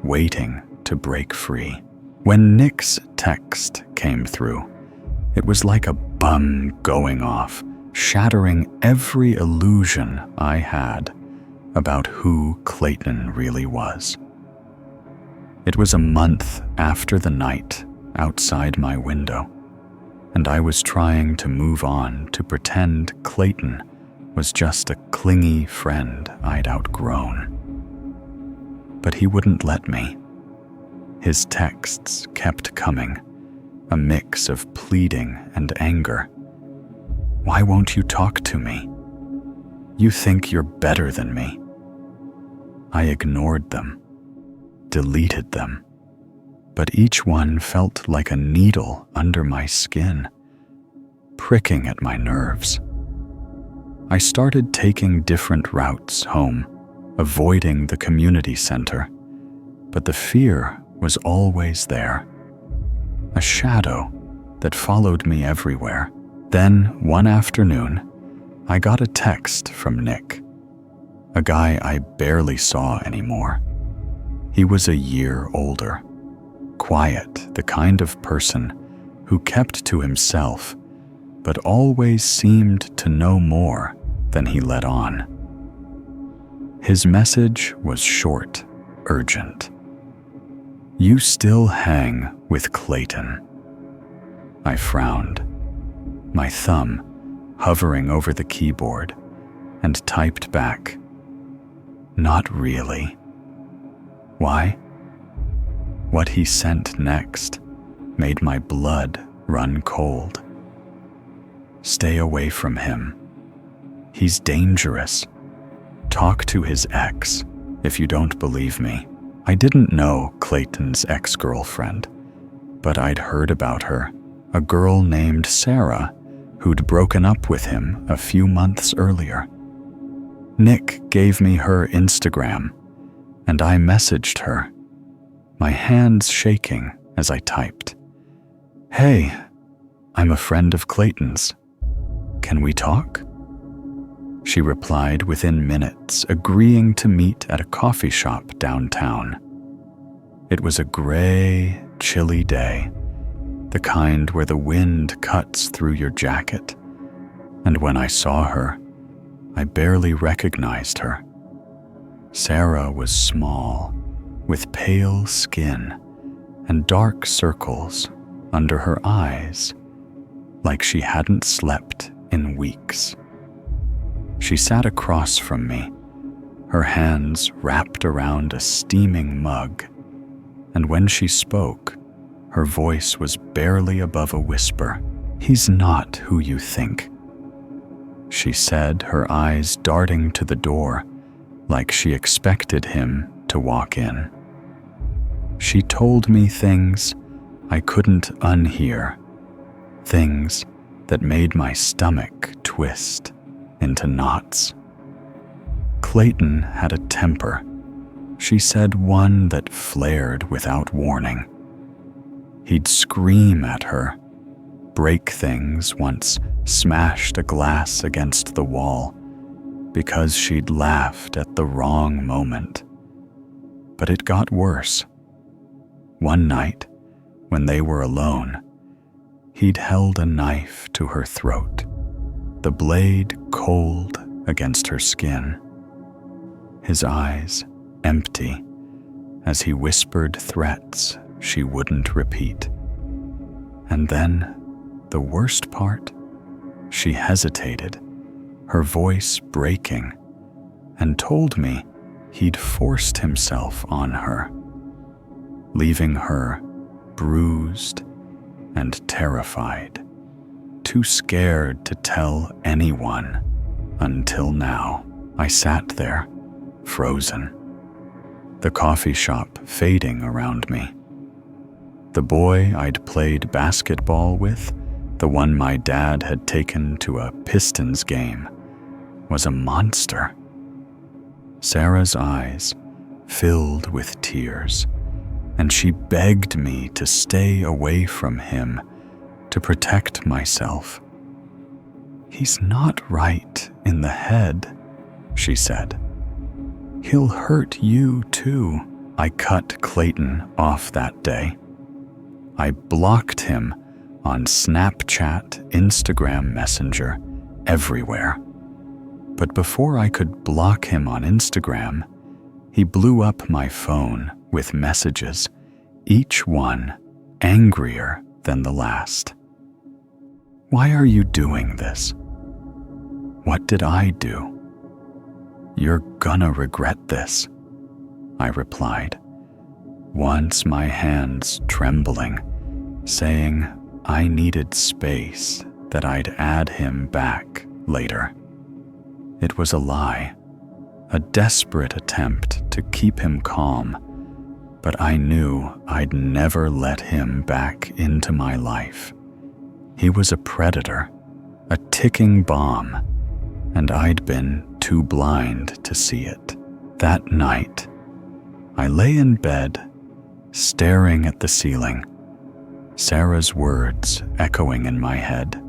waiting to break free. When Nick's text came through, it was like a bomb going off, shattering every illusion I had about who Clayton really was. It was a month after the night outside my window, and I was trying to move on to pretend Clayton was just a clingy friend I'd outgrown. But he wouldn't let me. His texts kept coming, a mix of pleading and anger. "Why won't you talk to me? You think you're better than me." I ignored them, deleted them, but each one felt like a needle under my skin, pricking at my nerves. I started taking different routes home, avoiding the community center, but the fear was always there, a shadow that followed me everywhere. Then, one afternoon, I got a text from Nick, a guy I barely saw anymore. He was a year older, quiet, the kind of person who kept to himself, but always seemed to know more than he let on. His message was short, urgent. "You still hang with Clayton." I frowned, my thumb hovering over the keyboard, and typed back, "Not really." Why? What he sent next made my blood run cold. "Stay away from him. He's dangerous. Talk to his ex if you don't believe me." I didn't know Clayton's ex-girlfriend, but I'd heard about her, a girl named Sarah who'd broken up with him a few months earlier. Nick gave me her Instagram, and I messaged her, my hands shaking as I typed, "Hey, I'm a friend of Clayton's. Can we talk?" She replied within minutes, agreeing to meet at a coffee shop downtown. It was a gray, chilly day, the kind where the wind cuts through your jacket, and when I saw her, I barely recognized her. Sarah was small, with pale skin and dark circles under her eyes, like she hadn't slept in weeks. She sat across from me, her hands wrapped around a steaming mug, and when she spoke, her voice was barely above a whisper. "He's not who you think," she said, her eyes darting to the door, like she expected him to walk in. She told me things I couldn't unhear, things that made my stomach twist into knots. Clayton had a temper, She said one that flared without warning. He'd scream at her, break things, once smashed a glass against the wall because she'd laughed at the wrong moment. But it got worse. One night, when they were alone, he'd held a knife to her throat, the blade cold against her skin. His eyes empty as he whispered threats she wouldn't repeat. And then, the worst part, she hesitated, her voice breaking, and told me he'd forced himself on her, leaving her bruised and terrified, too scared to tell anyone. Until now, I sat there, frozen, the coffee shop fading around me. The boy I'd played basketball with, the one my dad had taken to a Pistons game, was a monster. Sarah's eyes filled with tears, and she begged me to stay away from him, to protect myself. "He's not right in the head," she said. "He'll hurt you too." I cut Clayton off that day. I blocked him on Snapchat, Instagram Messenger, everywhere. But before I could block him on Instagram, he blew up my phone with messages, each one angrier than the last. "Why are you doing this?" "What did I do?" "You're gonna regret this," I replied, once my hands trembling, saying I needed space, that I'd add him back later. It was a lie, a desperate attempt to keep him calm, but I knew I'd never let him back into my life. He was a predator, a ticking bomb, and I'd been too blind to see it. That night, I lay in bed, staring at the ceiling, Sarah's words echoing in my head.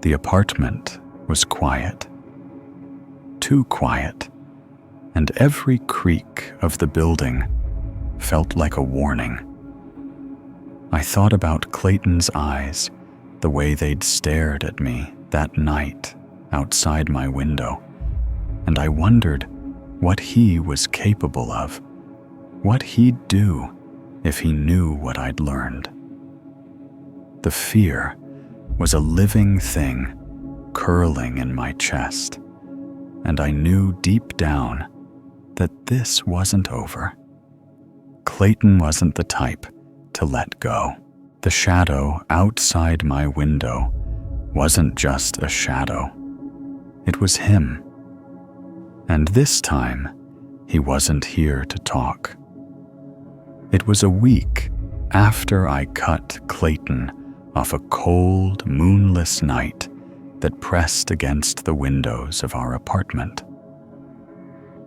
The apartment was quiet, too quiet, and every creak of the building felt like a warning. I thought about Clayton's eyes, the way they'd stared at me that night outside my window, and I wondered what he was capable of, what he'd do if he knew what I'd learned. The fear was a living thing curling in my chest, and I knew deep down that this wasn't over. Clayton wasn't the type to let go. The shadow outside my window wasn't just a shadow. It was him. And this time, he wasn't here to talk. It was a week after I cut Clayton off a cold, moonless night that pressed against the windows of our apartment.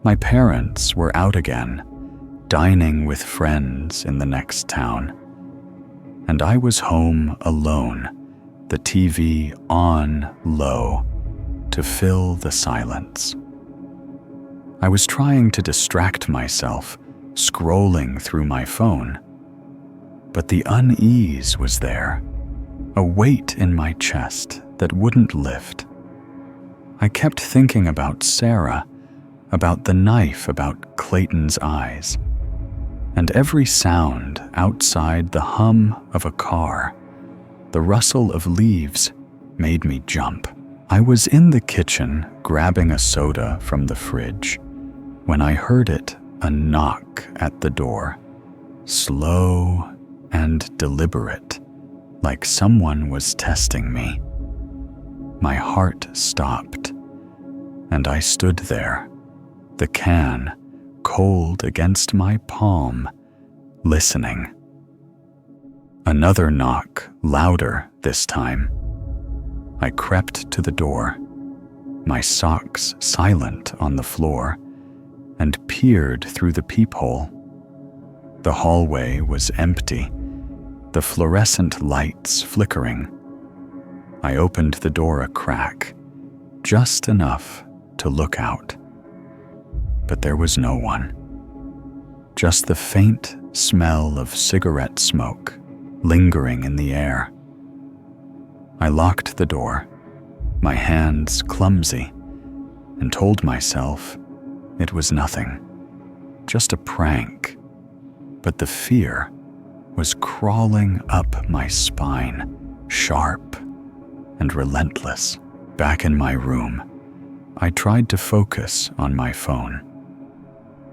My parents were out again, dining with friends in the next town, and I was home alone, the TV on low to fill the silence. I was trying to distract myself, scrolling through my phone, but the unease was there, a weight in my chest that wouldn't lift. I kept thinking about Sarah, about the knife, about Clayton's eyes, and every sound outside, the hum of a car, the rustle of leaves, made me jump. I was in the kitchen grabbing a soda from the fridge when I heard it, a knock at the door, slow and deliberate, like someone was testing me. My heart stopped, and I stood there, the can cold against my palm, listening. Another knock, louder this time. I crept to the door, my socks silent on the floor, and peered through the peephole. The hallway was empty, the fluorescent lights flickering. I opened the door a crack, just enough to look out. But there was no one. Just the faint smell of cigarette smoke lingering in the air. I locked the door, my hands clumsy, and told myself it was nothing, just a prank. But the fear was crawling up my spine, sharp and relentless. Back in my room, I tried to focus on my phone.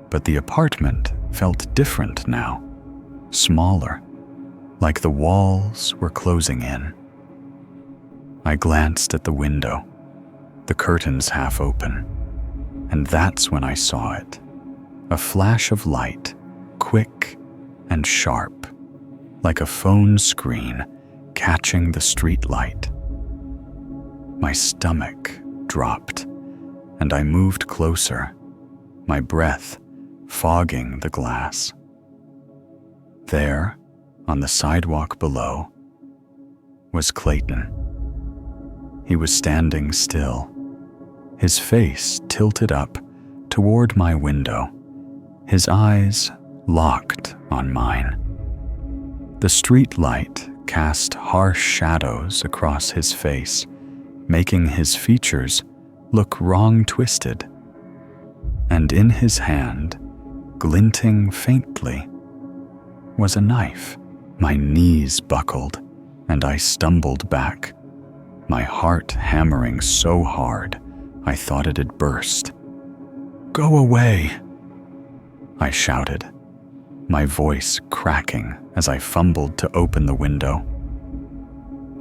But the apartment felt different now, smaller, like the walls were closing in. I glanced at the window, the curtains half open, and that's when I saw it. A flash of light, quick and sharp, like a phone screen catching the street light. My stomach dropped, and I moved closer, my breath fogging the glass. There, on the sidewalk below, was Clayton. He was standing still, his face tilted up toward my window, his eyes locked on mine. The street light cast harsh shadows across his face, making his features look wrong-twisted. And in his hand, glinting faintly, was a knife. My knees buckled, and I stumbled back, my heart hammering so hard I thought it'd burst. "Go away!" I shouted, my voice cracking as I fumbled to open the window.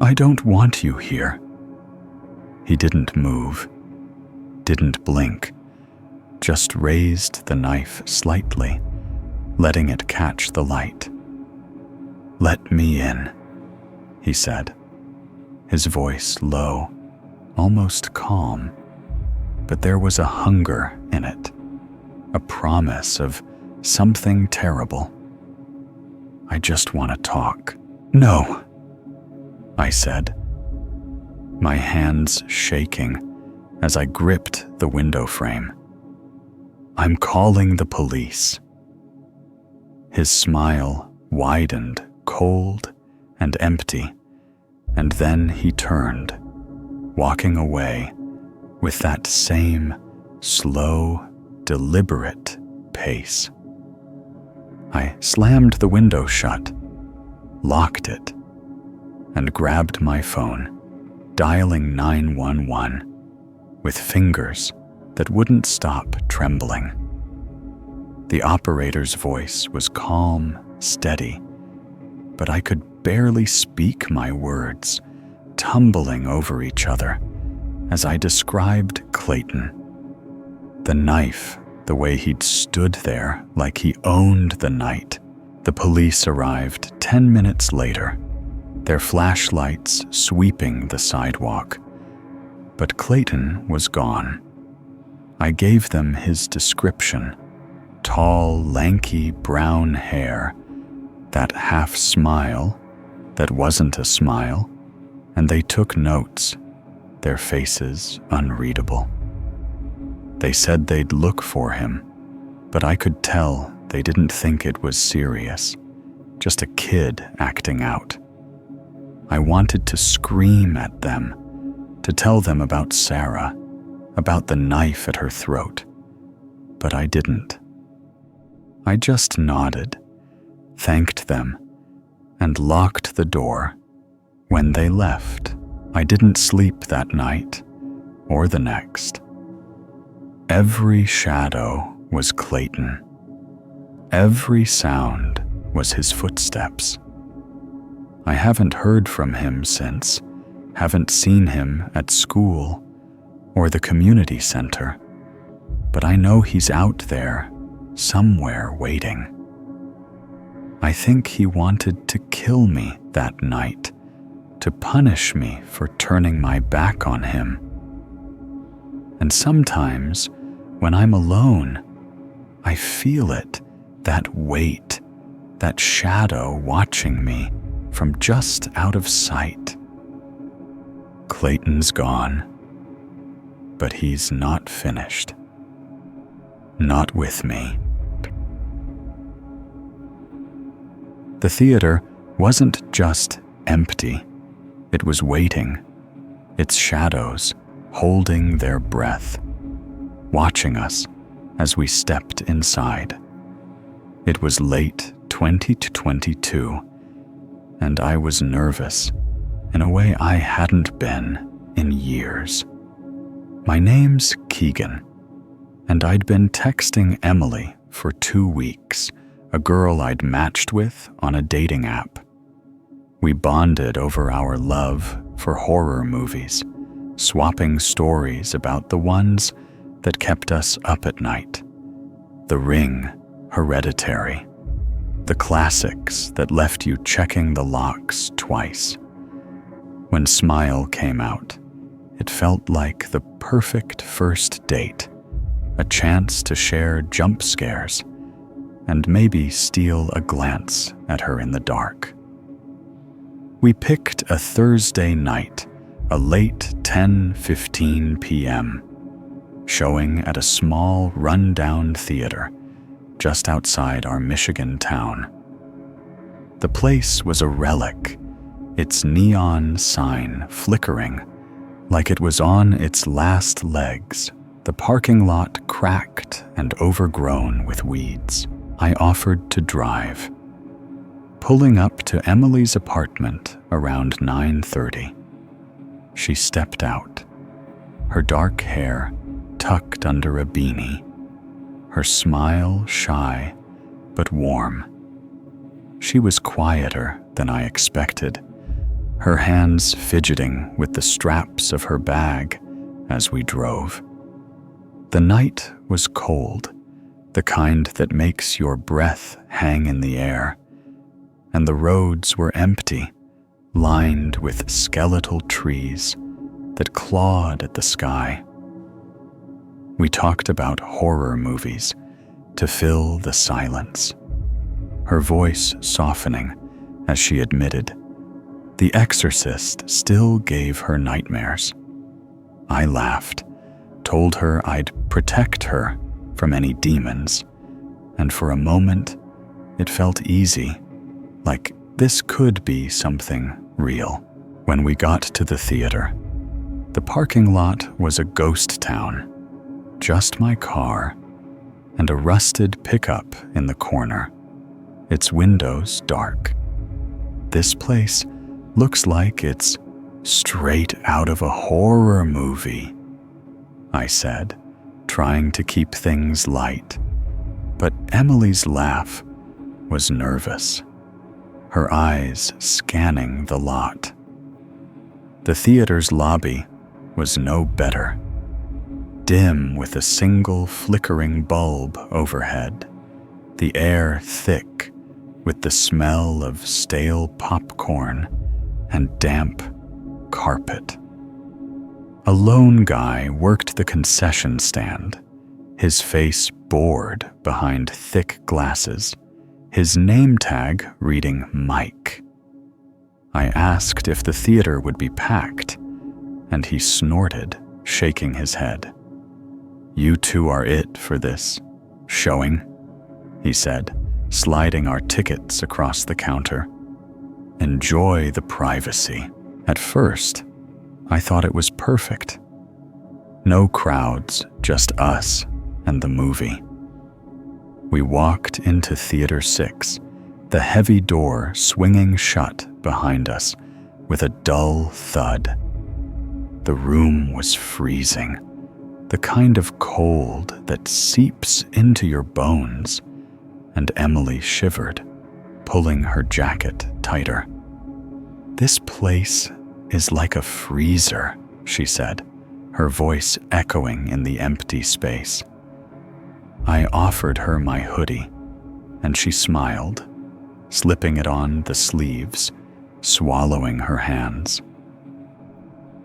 "I don't want you here." He didn't move, didn't blink, just raised the knife slightly, letting it catch the light. "Let me in," he said, his voice low, almost calm, but there was a hunger in it, a promise of something terrible. "I just want to talk." "No," I said, my hands shaking as I gripped the window frame. "I'm calling the police." His smile widened, cold and empty, and then he turned, walking away with that same slow, deliberate pace. I slammed the window shut, locked it, and grabbed my phone, dialing 911 with fingers that wouldn't stop trembling. The operator's voice was calm, steady, but I could barely speak my words, tumbling over each other as I described Clayton. The knife, the way he'd stood there like he owned the night. The police arrived 10 minutes later, their flashlights sweeping the sidewalk. But Clayton was gone. I gave them his description: tall, lanky brown hair, that half smile that wasn't a smile, and they took notes, their faces unreadable. They said they'd look for him, but I could tell they didn't think it was serious, just a kid acting out. I wanted to scream at them, to tell them about Sarah, about the knife at her throat, but I didn't. I just nodded, thanked them, and locked the door when they left. I didn't sleep that night or the next. Every shadow was Clayton. Every sound was his footsteps. I haven't heard from him since, haven't seen him at school or the community center, but I know he's out there somewhere waiting. I think he wanted to kill me that night, to punish me for turning my back on him. And sometimes, when I'm alone, I feel it, that weight, that shadow watching me from just out of sight. Clayton's gone, but he's not finished. Not with me. The theater wasn't just empty. It was waiting, its shadows holding their breath, watching us as we stepped inside. It was late 2022, and I was nervous in a way I hadn't been in years. My name's Keegan, and I'd been texting Emily for 2 weeks, a girl I'd matched with on a dating app. We bonded over our love for horror movies, swapping stories about the ones that kept us up at night. The Ring, Hereditary, the classics that left you checking the locks twice. When Smile came out, it felt like the perfect first date, a chance to share jump scares and maybe steal a glance at her in the dark. We picked a Thursday night, a late 10:15 p.m., showing at a small run-down theater just outside our Michigan town. The place was a relic, its neon sign flickering like it was on its last legs, the parking lot cracked and overgrown with weeds. I offered to drive. Pulling up to Emily's apartment around 9:30, she stepped out, her dark hair tucked under a beanie, her smile shy but warm. She was quieter than I expected, her hands fidgeting with the straps of her bag as we drove. The night was cold, the kind that makes your breath hang in the air, and the roads were empty, lined with skeletal trees that clawed at the sky. We talked about horror movies to fill the silence, her voice softening as she admitted, The Exorcist still gave her nightmares. I laughed, told her I'd protect her from any demons, and for a moment, it felt easy, like this could be something real. When we got to the theater, the parking lot was a ghost town, just my car and a rusted pickup in the corner, its windows dark. This place looks like it's straight out of a horror movie, I said, trying to keep things light. But Emily's laugh was nervous, her eyes scanning the lot. The theater's lobby was no better, dim with a single flickering bulb overhead, the air thick with the smell of stale popcorn and damp carpet. A lone guy worked the concession stand, his face bored behind thick glasses, his name tag reading Mike. I asked if the theater would be packed, and he snorted, shaking his head. "You two are it for this showing," he said, sliding our tickets across the counter. "Enjoy the privacy." At first, I thought it was perfect. No crowds, just us and the movie. We walked into Theater 6, the heavy door swinging shut behind us with a dull thud. The room was freezing, the kind of cold that seeps into your bones, and Emily shivered, pulling her jacket tighter. "This place is like a freezer," she said, her voice echoing in the empty space. I offered her my hoodie, and she smiled, slipping it on the sleeves, swallowing her hands.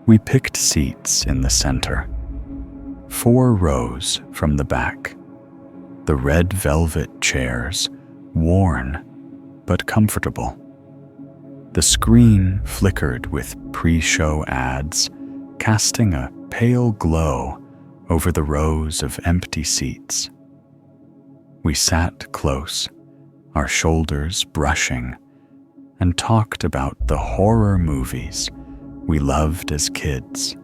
We picked seats in the center, 4 rows from the back. the red velvet chairs, worn but comfortable. The screen flickered with pre-show ads, casting a pale glow over the rows of empty seats. We sat close, our shoulders brushing, and talked about the horror movies we loved as kids,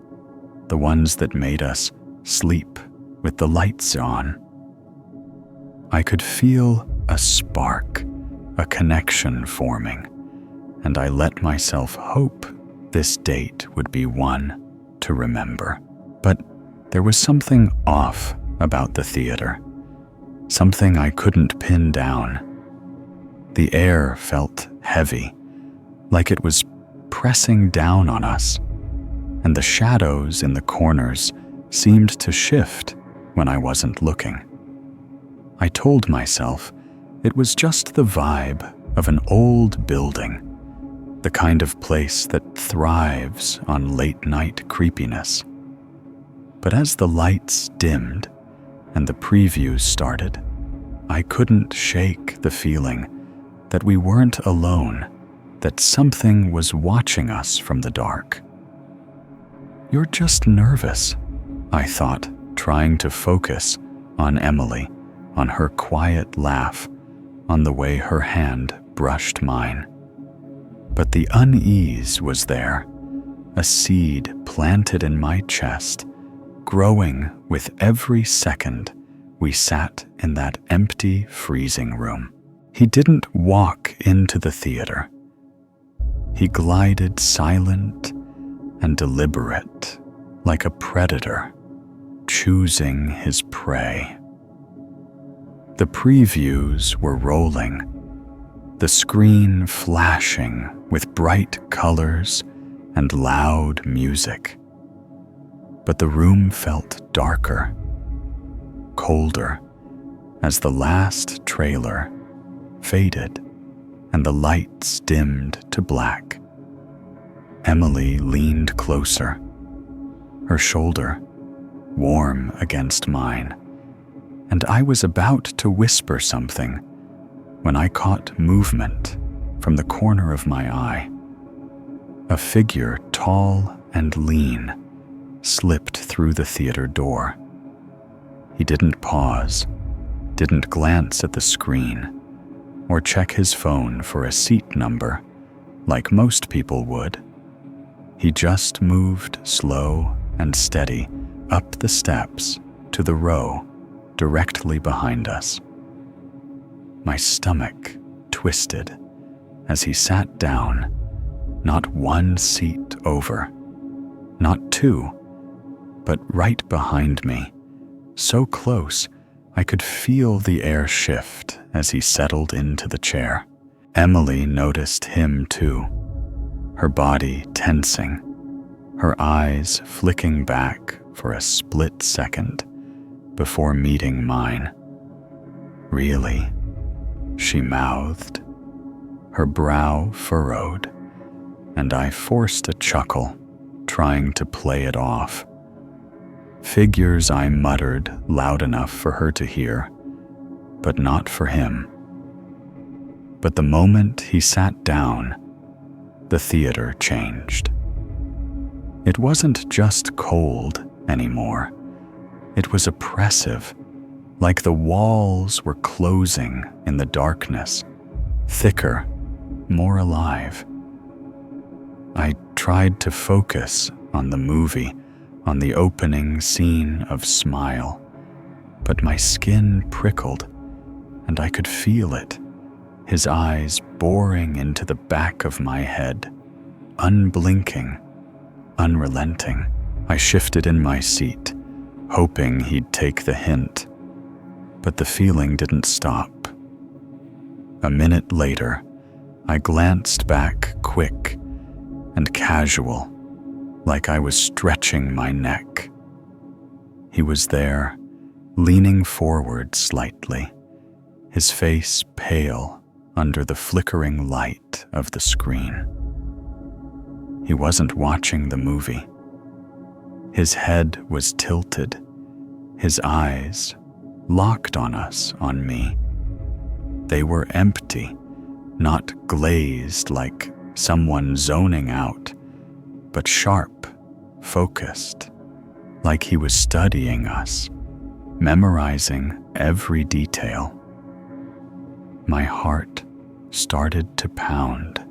the ones that made us sleep with the lights on. I could feel a spark, a connection forming, and I let myself hope this date would be one to remember. But there was something off about the theater, something I couldn't pin down. The air felt heavy, like it was pressing down on us, and the shadows in the corners seemed to shift when I wasn't looking. I told myself it was just the vibe of an old building, the kind of place that thrives on late-night creepiness. But as the lights dimmed and the previews started, I couldn't shake the feeling that we weren't alone, that something was watching us from the dark. "You're just nervous," I thought, trying to focus on Emily, on her quiet laugh, on the way her hand brushed mine. But the unease was there, a seed planted in my chest, growing with every second we sat in that empty freezing room. He didn't walk into the theater. He glided silent and deliberate, like a predator, choosing his prey. The previews were rolling, the screen flashing with bright colors and loud music. But the room felt darker, colder, as the last trailer faded and the lights dimmed to black. Emily leaned closer, her shoulder warm against mine, and I was about to whisper something when I caught movement from the corner of my eye. A figure tall and lean slipped through the theater door. He didn't pause, didn't glance at the screen, or check his phone for a seat number like most people would. He just moved slow and steady up the steps to the row directly behind us. My stomach twisted as he sat down, not one seat over, not two, but right behind me, so close I could feel the air shift as he settled into the chair. Emily noticed him too, her body tensing, her eyes flicking back for a split second before meeting mine. "Really?" she mouthed, her brow furrowed, and I forced a chuckle, trying to play it off. Figures I muttered loud enough for her to hear, but not for him. But the moment he sat down, the theater changed. It wasn't just cold anymore. It was oppressive, like the walls were closing in the darkness, thicker, more alive. I tried to focus on the movie, on the opening scene of Smile, but my skin prickled, and I could feel it, his eyes boring into the back of my head, unblinking, unrelenting. I shifted in my seat, hoping he'd take the hint, but the feeling didn't stop. A minute later, I glanced back quick and casual, like I was stretching my neck. He was there, leaning forward slightly, his face pale under the flickering light of the screen. He wasn't watching the movie. His head was tilted, his eyes locked on me. They were empty, not glazed like someone zoning out, but sharp, focused, like he was studying us, memorizing every detail. My heart started to pound,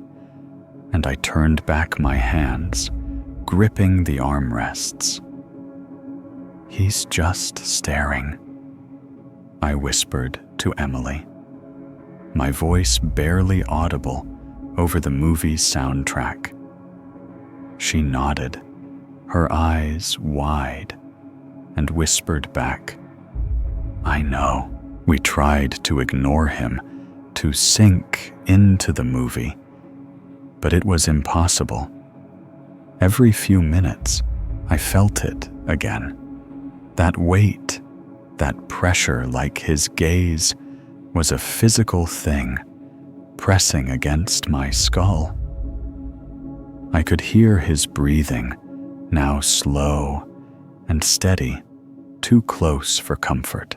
and I turned back my hands, gripping the armrests. "He's just staring," I whispered to Emily, my voice barely audible over the movie's soundtrack. She nodded, her eyes wide, and whispered back, "I know." We tried to ignore him, to sink into the movie, but it was impossible. Every few minutes, I felt it again. That weight, that pressure, like his gaze was a physical thing pressing against my skull. I could hear his breathing, now slow and steady, too close for comfort.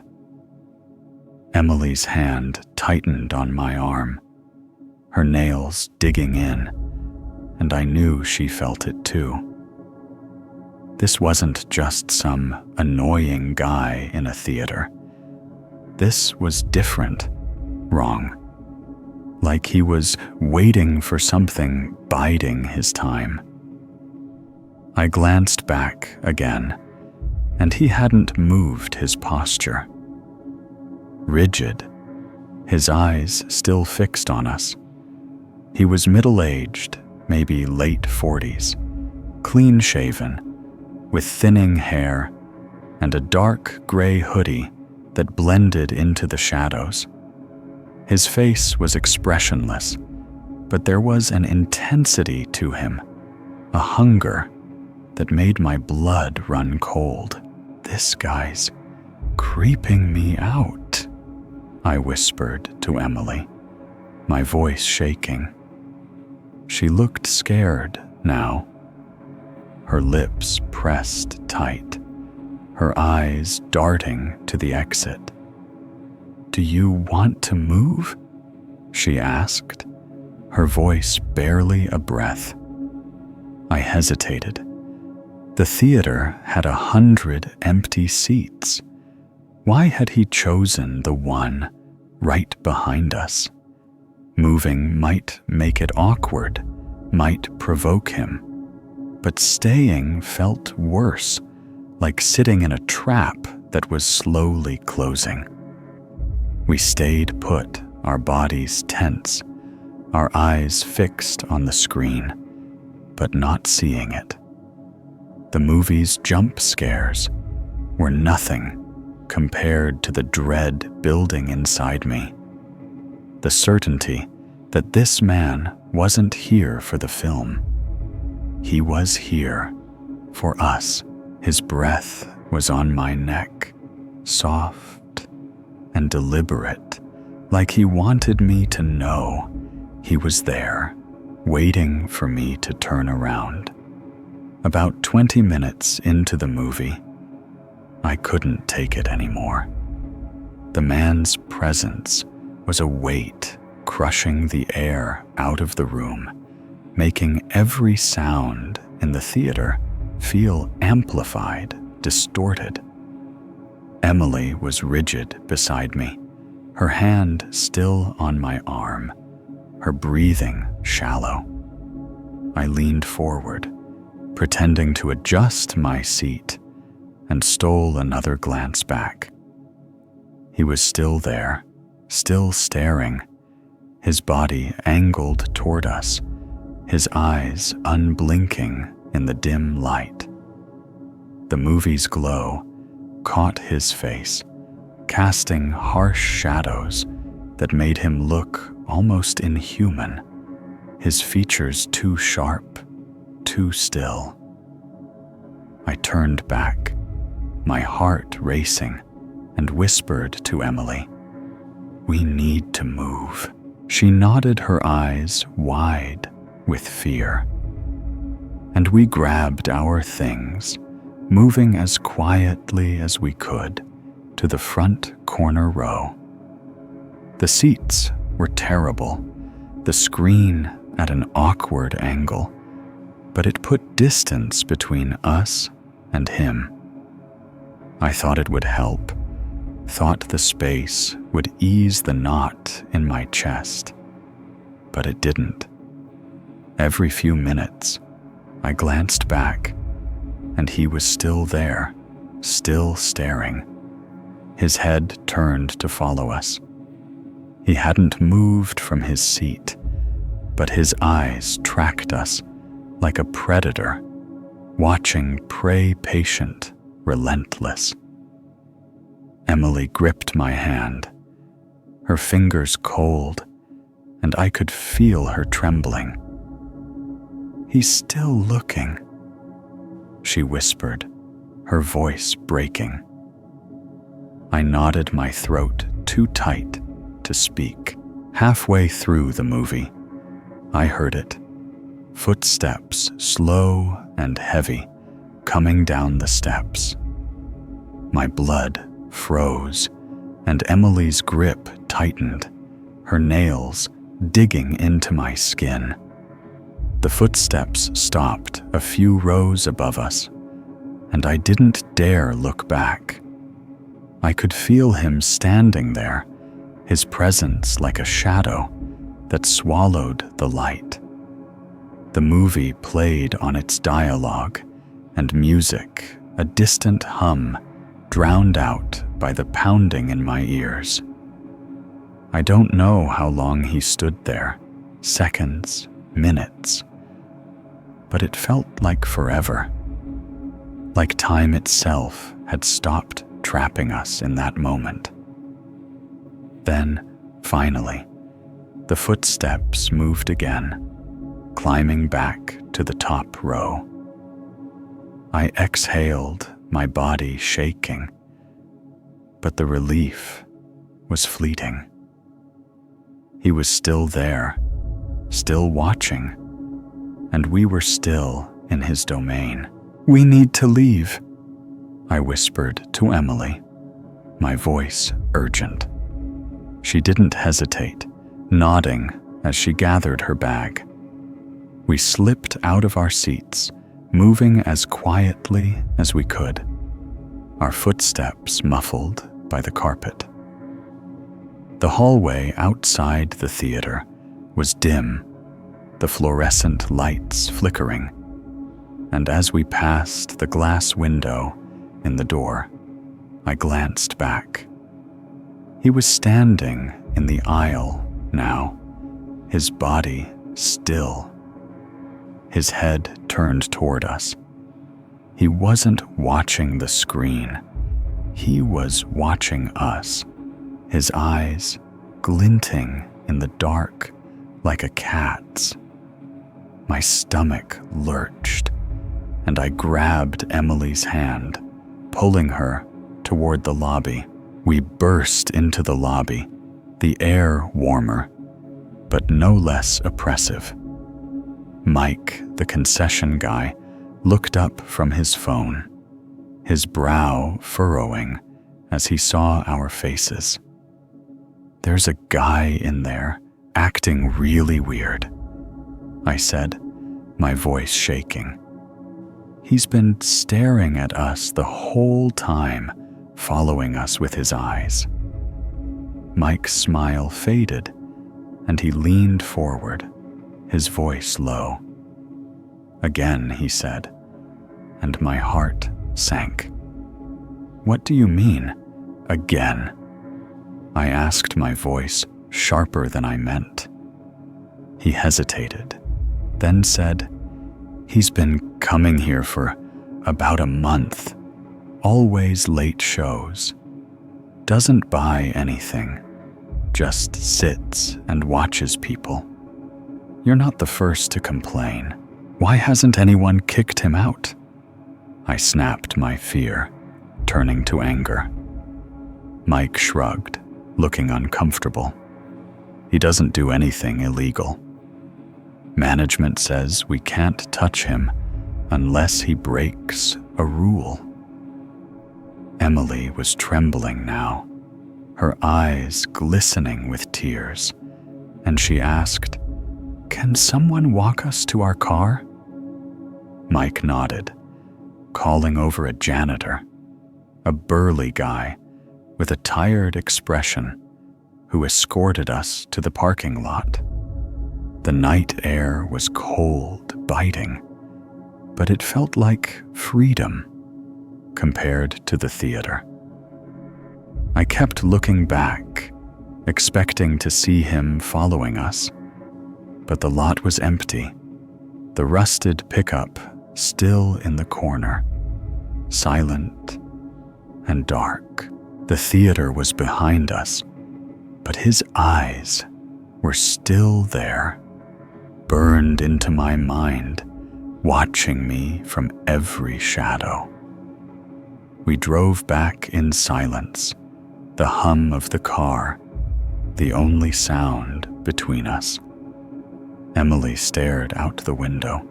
Emily's hand tightened on my arm, her nails digging in, and I knew she felt it too. This wasn't just some annoying guy in a theater. This was different, wrong. Like he was waiting for something biding his time. I glanced back again, and he hadn't moved his posture. Rigid, his eyes still fixed on us. He was middle-aged, maybe late 40s, clean-shaven, with thinning hair and a dark gray hoodie that blended into the shadows. His face was expressionless, but there was an intensity to him, a hunger that made my blood run cold. "This guy's creeping me out," I whispered to Emily, my voice shaking. She looked scared now, her lips pressed tight, her eyes darting to the exit. "Do you want to move?" she asked, her voice barely a breath. I hesitated. The theater had 100 empty seats. Why had he chosen the one right behind us? Moving might make it awkward, might provoke him, but staying felt worse, like sitting in a trap that was slowly closing. We stayed put, our bodies tense, our eyes fixed on the screen, but not seeing it. The movie's jump scares were nothing compared to the dread building inside me. The certainty that this man wasn't here for the film. He was here for us. His breath was on my neck, soft and deliberate, like he wanted me to know he was there, waiting for me to turn around. About 20 minutes into the movie, I couldn't take it anymore. The man's presence was a weight crushing the air out of the room, making every sound in the theater feel amplified, distorted. Emily was rigid beside me, her hand still on my arm, her breathing shallow. I leaned forward, pretending to adjust my seat, and stole another glance back. He was still there, still staring, his body angled toward us, his eyes unblinking in the dim light. The movie's glow caught his face, casting harsh shadows that made him look almost inhuman, his features too sharp, too still. I turned back, my heart racing, and whispered to Emily, "We need to move." She nodded, her eyes wide with fear. And we grabbed our things, moving as quietly as we could, to the front corner row. The seats were terrible, the screen at an awkward angle, but it put distance between us and him. I thought it would help, thought the space would ease the knot in my chest, but it didn't. Every few minutes, I glanced back, and he was still there, still staring, his head turned to follow us. He hadn't moved from his seat, but his eyes tracked us like a predator, watching prey patient, relentless. Emily gripped my hand, her fingers cold, and I could feel her trembling. "He's still looking," she whispered, her voice breaking. I knotted my throat too tight to speak. Halfway through the movie, I heard it. Footsteps, slow and heavy, coming down the steps. My blood froze, and Emily's grip tightened, her nails digging into my skin. The footsteps stopped a few rows above us, and I didn't dare look back. I could feel him standing there, his presence like a shadow that swallowed the light. The movie played on its dialogue, and music, a distant hum, drowned out by the pounding in my ears. I don't know how long he stood there, seconds, minutes, but it felt like forever, like time itself had stopped trapping us in that moment. Then, finally, the footsteps moved again, climbing back to the top row. I exhaled, my body shaking, but the relief was fleeting. He was still there, still watching, and we were still in his domain. "We need to leave," I whispered to Emily, my voice urgent. She didn't hesitate, nodding as she gathered her bag. We slipped out of our seats, moving as quietly as we could, our footsteps muffled by the carpet. The hallway outside the theater was dim, the fluorescent lights flickering, and as we passed the glass window in the door, I glanced back. He was standing in the aisle now, his body still, his head turned toward us. He wasn't watching the screen, he was watching us, his eyes glinting in the dark like a cat's. My stomach lurched, and I grabbed Emily's hand, pulling her toward the lobby. We burst into the lobby, the air warmer, but no less oppressive. Mike, the concession guy, looked up from his phone, his brow furrowing as he saw our faces. "There's a guy in there, acting really weird," I said, my voice shaking. "He's been staring at us the whole time, following us with his eyes." Mike's smile faded, and he leaned forward, his voice low. "Again," he said, and my heart sank. "What do you mean, again?" I asked, my voice sharper than I meant. He hesitated, then said, "He's been coming here for about a month, always late shows. Doesn't buy anything, just sits and watches people. You're not the first to complain. Why hasn't anyone kicked him out?" I snapped my fear, turning to anger. Mike shrugged, looking uncomfortable. "He doesn't do anything illegal. Management says we can't touch him unless he breaks a rule." Emily was trembling now, her eyes glistening with tears, and she asked, "Can someone walk us to our car?" Mike nodded, calling over a janitor, a burly guy with a tired expression who escorted us to the parking lot. The night air was cold, biting, but it felt like freedom compared to the theater. I kept looking back, expecting to see him following us, but the lot was empty, the rusted pickup still in the corner, silent and dark. The theater was behind us, but his eyes were still there, burned into my mind, watching me from every shadow. We drove back in silence, the hum of the car, the only sound between us. Emily stared out the window,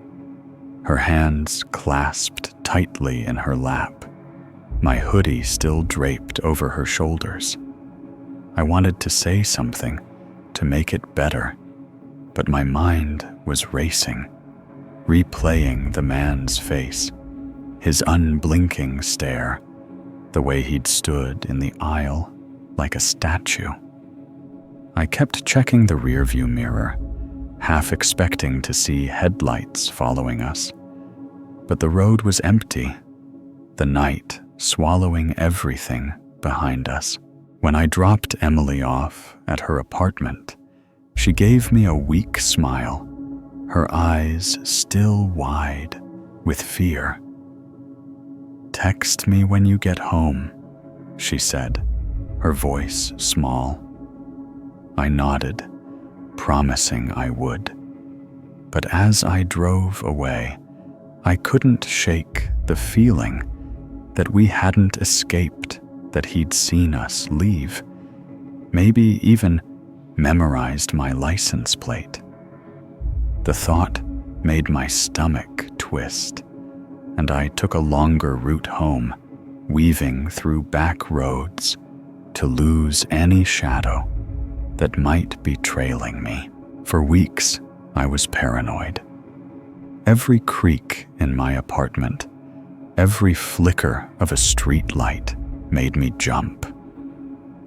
her hands clasped tightly in her lap, my hoodie still draped over her shoulders. I wanted to say something to make it better, but my mind was racing, replaying the man's face, his unblinking stare, the way he'd stood in the aisle like a statue. I kept checking the rearview mirror, half expecting to see headlights following us. But the road was empty, the night swallowing everything behind us. When I dropped Emily off at her apartment, she gave me a weak smile, her eyes still wide with fear. "Text me when you get home," she said, her voice small. I nodded, promising I would. But as I drove away, I couldn't shake the feeling that we hadn't escaped, that he'd seen us leave, maybe even memorized my license plate. The thought made my stomach twist, and I took a longer route home, weaving through back roads to lose any shadow that might be trailing me. For weeks, I was paranoid. Every creak in my apartment, every flicker of a street light made me jump.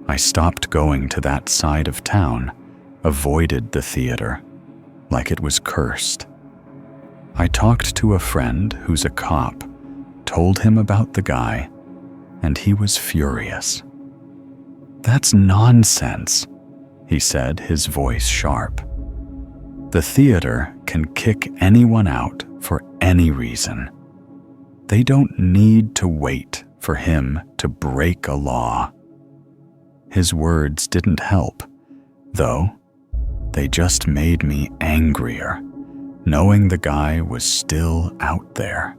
I stopped going to that side of town, avoided the theater, like it was cursed. I talked to a friend who's a cop, told him about the guy, and he was furious. "That's nonsense," he said, his voice sharp. "The theater can kick anyone out for any reason. They don't need to wait for him to break a law." His words didn't help, though. They just made me angrier, knowing the guy was still out there,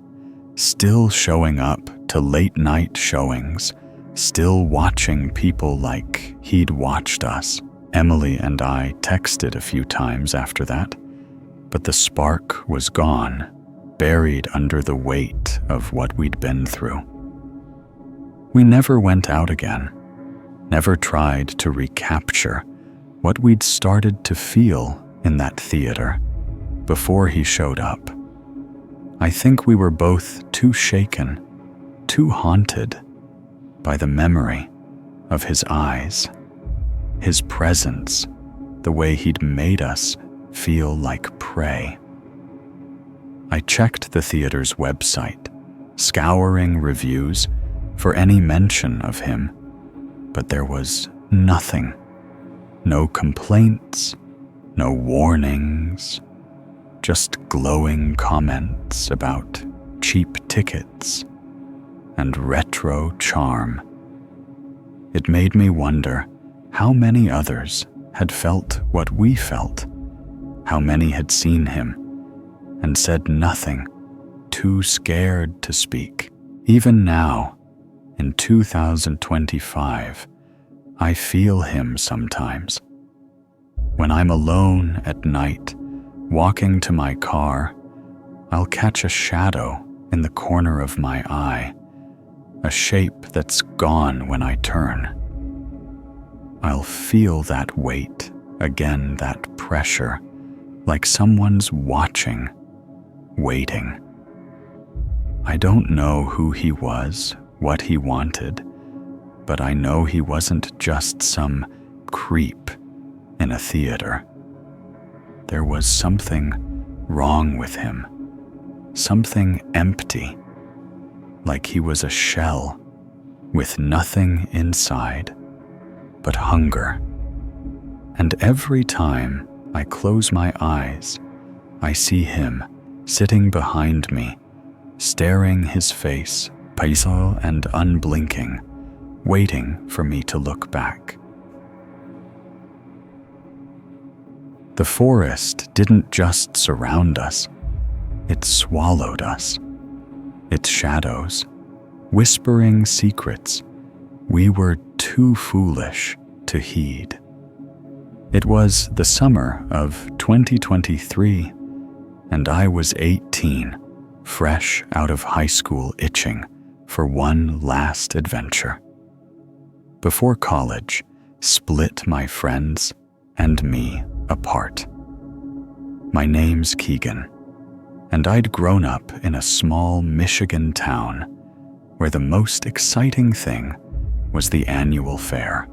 still showing up to late-night showings, still watching people like he'd watched us. Emily and I texted a few times after that, but the spark was gone, buried under the weight of what we'd been through. We never went out again, never tried to recapture what we'd started to feel in that theater before he showed up. I think we were both too shaken, too haunted by the memory of his eyes, his presence, the way he'd made us feel like prey. I checked the theater's website, scouring reviews for any mention of him, but there was nothing. No complaints, no warnings, just glowing comments about cheap tickets and retro charm. It made me wonder how many others had felt what we felt, how many had seen him and said nothing, too scared to speak. Even now, in 2025, I feel him sometimes. When I'm alone at night, walking to my car, I'll catch a shadow in the corner of my eye, a shape that's gone when I turn. I'll feel that weight, again that pressure, like someone's watching, waiting. I don't know who he was, what he wanted, but I know he wasn't just some creep in a theater. There was something wrong with him, something empty, like he was a shell with nothing inside but hunger. And every time I close my eyes, I see him sitting behind me, staring his face, peaceful and unblinking, waiting for me to look back. The forest didn't just surround us, it swallowed us. Its shadows, whispering secrets we were too foolish to heed. It was the summer of 2023, and I was 18, fresh out of high school, itching for one last adventure. Before college split my friends and me apart. My name's Keegan, and I'd grown up in a small Michigan town where the most exciting thing was the annual fair.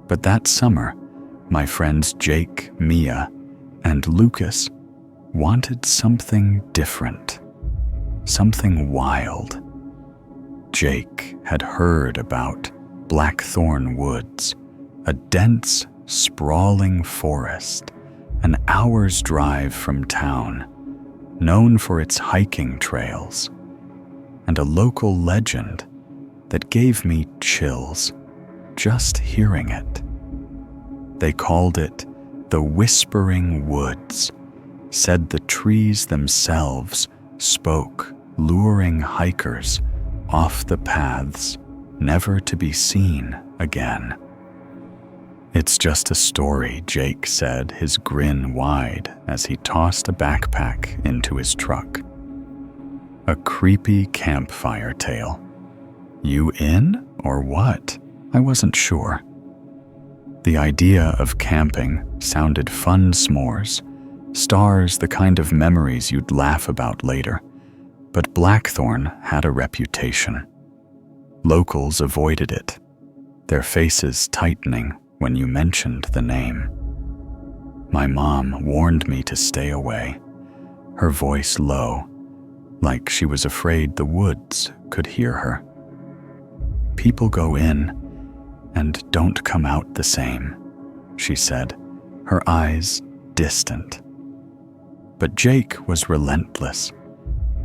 But that summer, my friends Jake, Mia, and Lucas wanted something different, something wild. Jake had heard about Blackthorn Woods, a dense, sprawling forest, an hour's drive from town, known for its hiking trails, and a local legend that gave me chills just hearing it. They called it the Whispering Woods, said the trees themselves spoke, luring hikers off the paths, never to be seen again. "It's just a story," Jake said, his grin wide as he tossed a backpack into his truck. "A creepy campfire tale. You in or what?" I wasn't sure. The idea of camping sounded fun s'mores, stars the kind of memories you'd laugh about later, but Blackthorn had a reputation. Locals avoided it, their faces tightening when you mentioned the name. My mom warned me to stay away, her voice low, like she was afraid the woods could hear her. "People go in and don't come out the same," she said, her eyes distant. But Jake was relentless,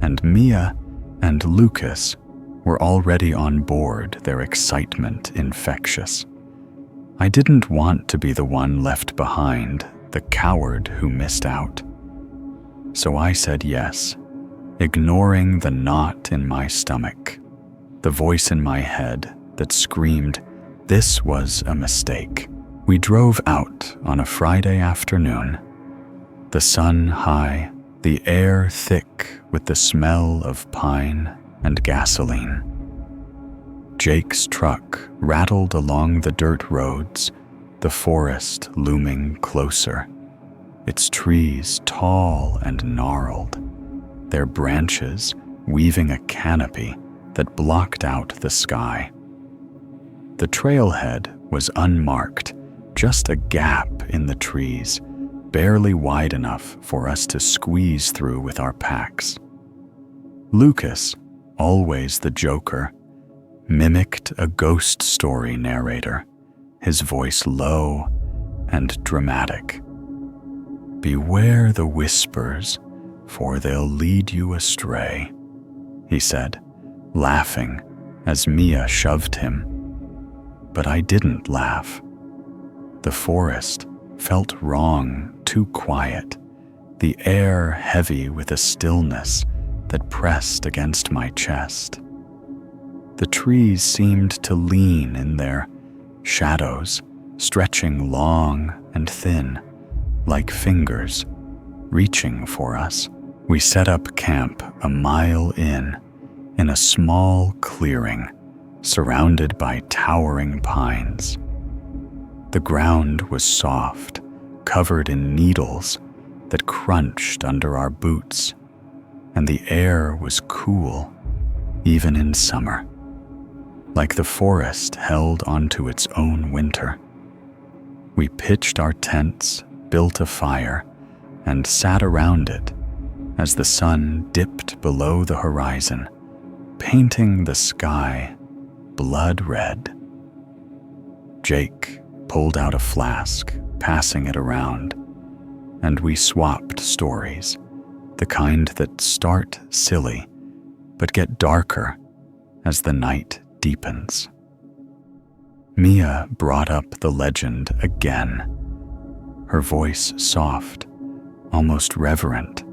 and Mia and Lucas were already on board, their excitement infectious. I didn't want to be the one left behind, the coward who missed out. So I said yes, ignoring the knot in my stomach, the voice in my head that screamed this was a mistake. We drove out on a Friday afternoon, the sun high, the air thick with the smell of pine and gasoline. Jake's truck rattled along the dirt roads, the forest looming closer, its trees tall and gnarled, their branches weaving a canopy that blocked out the sky. The trailhead was unmarked, just a gap in the trees, barely wide enough for us to squeeze through with our packs. Lucas, always the joker, mimicked a ghost story narrator, his voice low and dramatic. "Beware the whispers, for they'll lead you astray," he said, laughing as Mia shoved him. But I didn't laugh. The forest felt wrong, too quiet, the air heavy with a stillness that pressed against my chest. The trees seemed to lean in their shadows, stretching long and thin, like fingers, reaching for us. We set up camp a mile in in a small clearing surrounded by towering pines. The ground was soft, covered in needles that crunched under our boots, and the air was cool, even in summer, like the forest held onto its own winter. We pitched our tents, built a fire, and sat around it as the sun dipped below the horizon, painting the sky blood red. Jake pulled out a flask, passing it around, and we swapped stories, the kind that start silly but get darker as the night deepens. Mia brought up the legend again, her voice soft, almost reverent.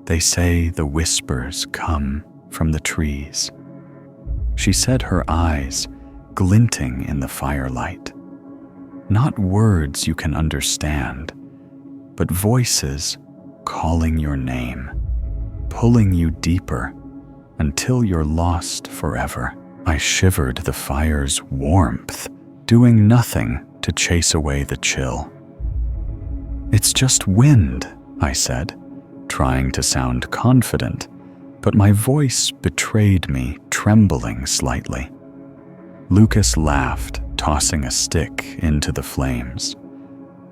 They say the whispers come from the trees. She said, her eyes glinting in the firelight. Not words you can understand, but voices calling your name, pulling you deeper until you're lost forever. I shivered the fire's warmth, doing nothing to chase away the chill. "It's just wind," I said, trying to sound confident, but my voice betrayed me, trembling slightly. Lucas laughed, tossing a stick into the flames,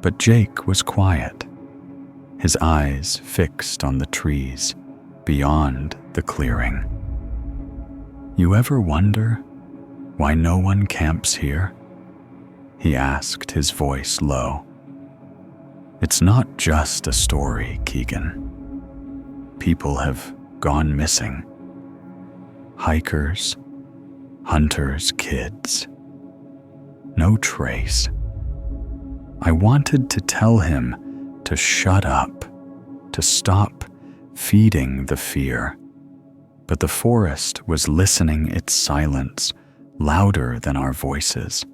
but Jake was quiet, his eyes fixed on the trees beyond the clearing. "You ever wonder why no one camps here?" he asked, his voice low. "It's not just a story, Keegan. People have gone missing. Hikers, hunters, kids. No trace." I wanted to tell him to shut up, to stop feeding the fear, but the forest was listening its silence louder than our voices,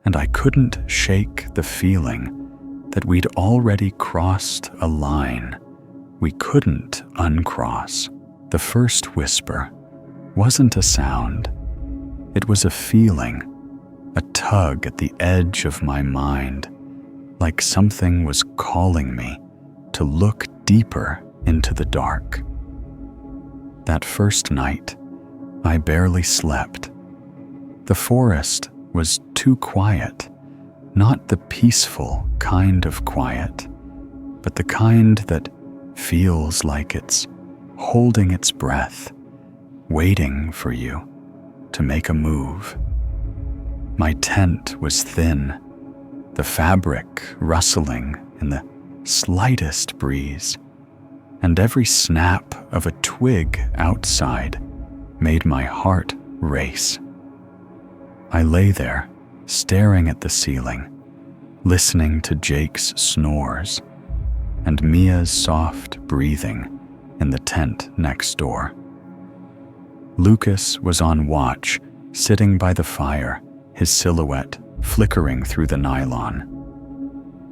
and I couldn't shake the feeling that we'd already crossed a line we couldn't uncross. The first whisper wasn't a sound, it was a feeling, a tug at the edge of my mind, like something was calling me to look deeper into the dark. That first night, I barely slept. The forest was too quiet, not the peaceful kind of quiet, but the kind that feels like it's holding its breath, waiting for you to make a move. My tent was thin, the fabric rustling in the slightest breeze, and every snap of a twig outside made my heart race. I lay there, staring at the ceiling, listening to Jake's snores and Mia's soft breathing in the tent next door. Lucas was on watch, sitting by the fire, his silhouette flickering through the nylon.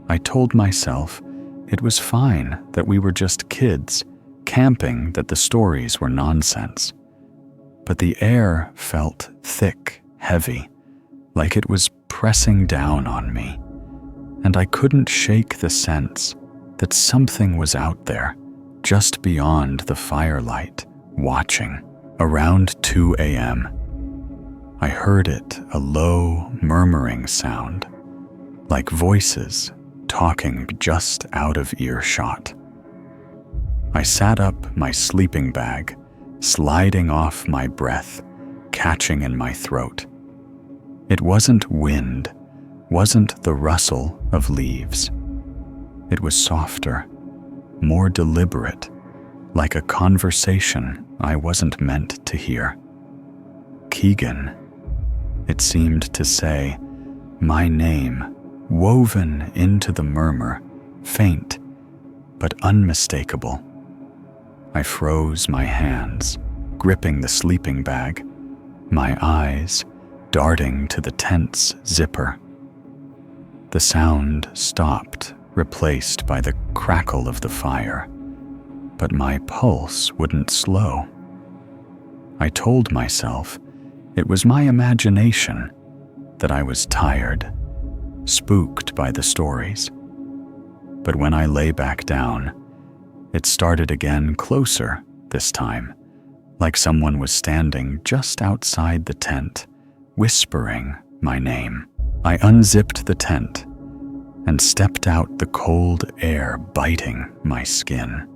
I told myself it was fine that we were just kids, camping, that the stories were nonsense. But the air felt thick, heavy, like it was pressing down on me, and I couldn't shake the sense that something was out there, just beyond the firelight, watching. Around 2 a.m., I heard it, a low, murmuring sound, like voices talking just out of earshot. I sat up my sleeping bag, sliding off my breath, catching in my throat. It wasn't wind, wasn't the rustle of leaves. It was softer, more deliberate, like a conversation I wasn't meant to hear. "Keegan," it seemed to say, my name woven into the murmur, faint but unmistakable. I froze my hands, gripping the sleeping bag, my eyes darting to the tent's zipper. The sound stopped, replaced by the crackle of the fire, but my pulse wouldn't slow. I told myself it was my imagination, that I was tired, spooked by the stories. But when I lay back down, it started again, closer this time, like someone was standing just outside the tent, whispering my name. I unzipped the tent and stepped out, the cold air biting my skin.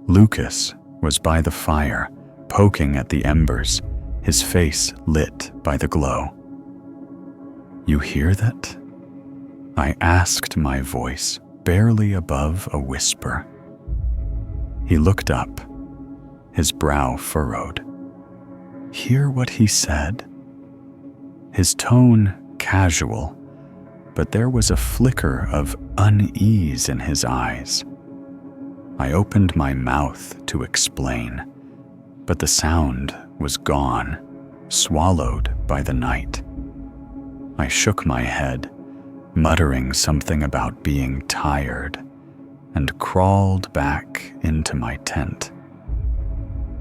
Lucas was by the fire, poking at the embers, his face lit by the glow. "You hear that?" I asked, my voice barely above a whisper. He looked up, his brow furrowed. "Hear what he said?" His tone casual, but there was a flicker of unease in his eyes. I opened my mouth to explain, but the sound was gone, swallowed by the night. I shook my head, muttering something about being tired, and crawled back into my tent.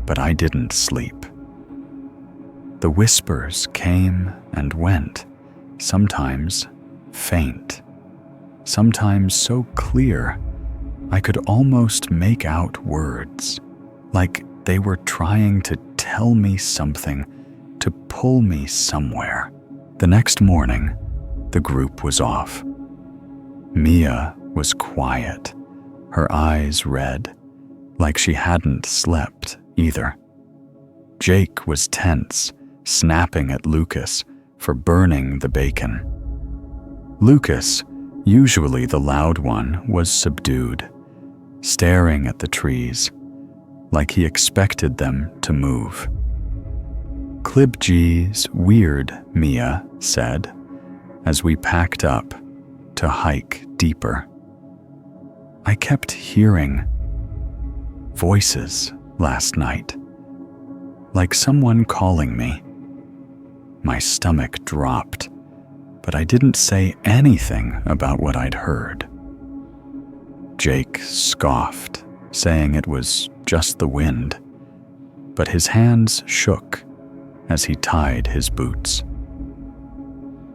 But I didn't sleep. The whispers came and went, sometimes faint, sometimes so clear I could almost make out words, like they were trying to tell me something, to pull me somewhere. The next morning, the group was off. Mia was quiet, her eyes red, like she hadn't slept either. Jake was tense, snapping at Lucas for burning the bacon. Lucas, usually the loud one, was subdued, staring at the trees, like he expected them to move. "Klibji's weird," Mia said, as we packed up to hike deeper. I kept hearing voices last night, like someone calling me. My stomach dropped, but I didn't say anything about what I'd heard. Jake scoffed, saying it was just the wind, but his hands shook as he tied his boots.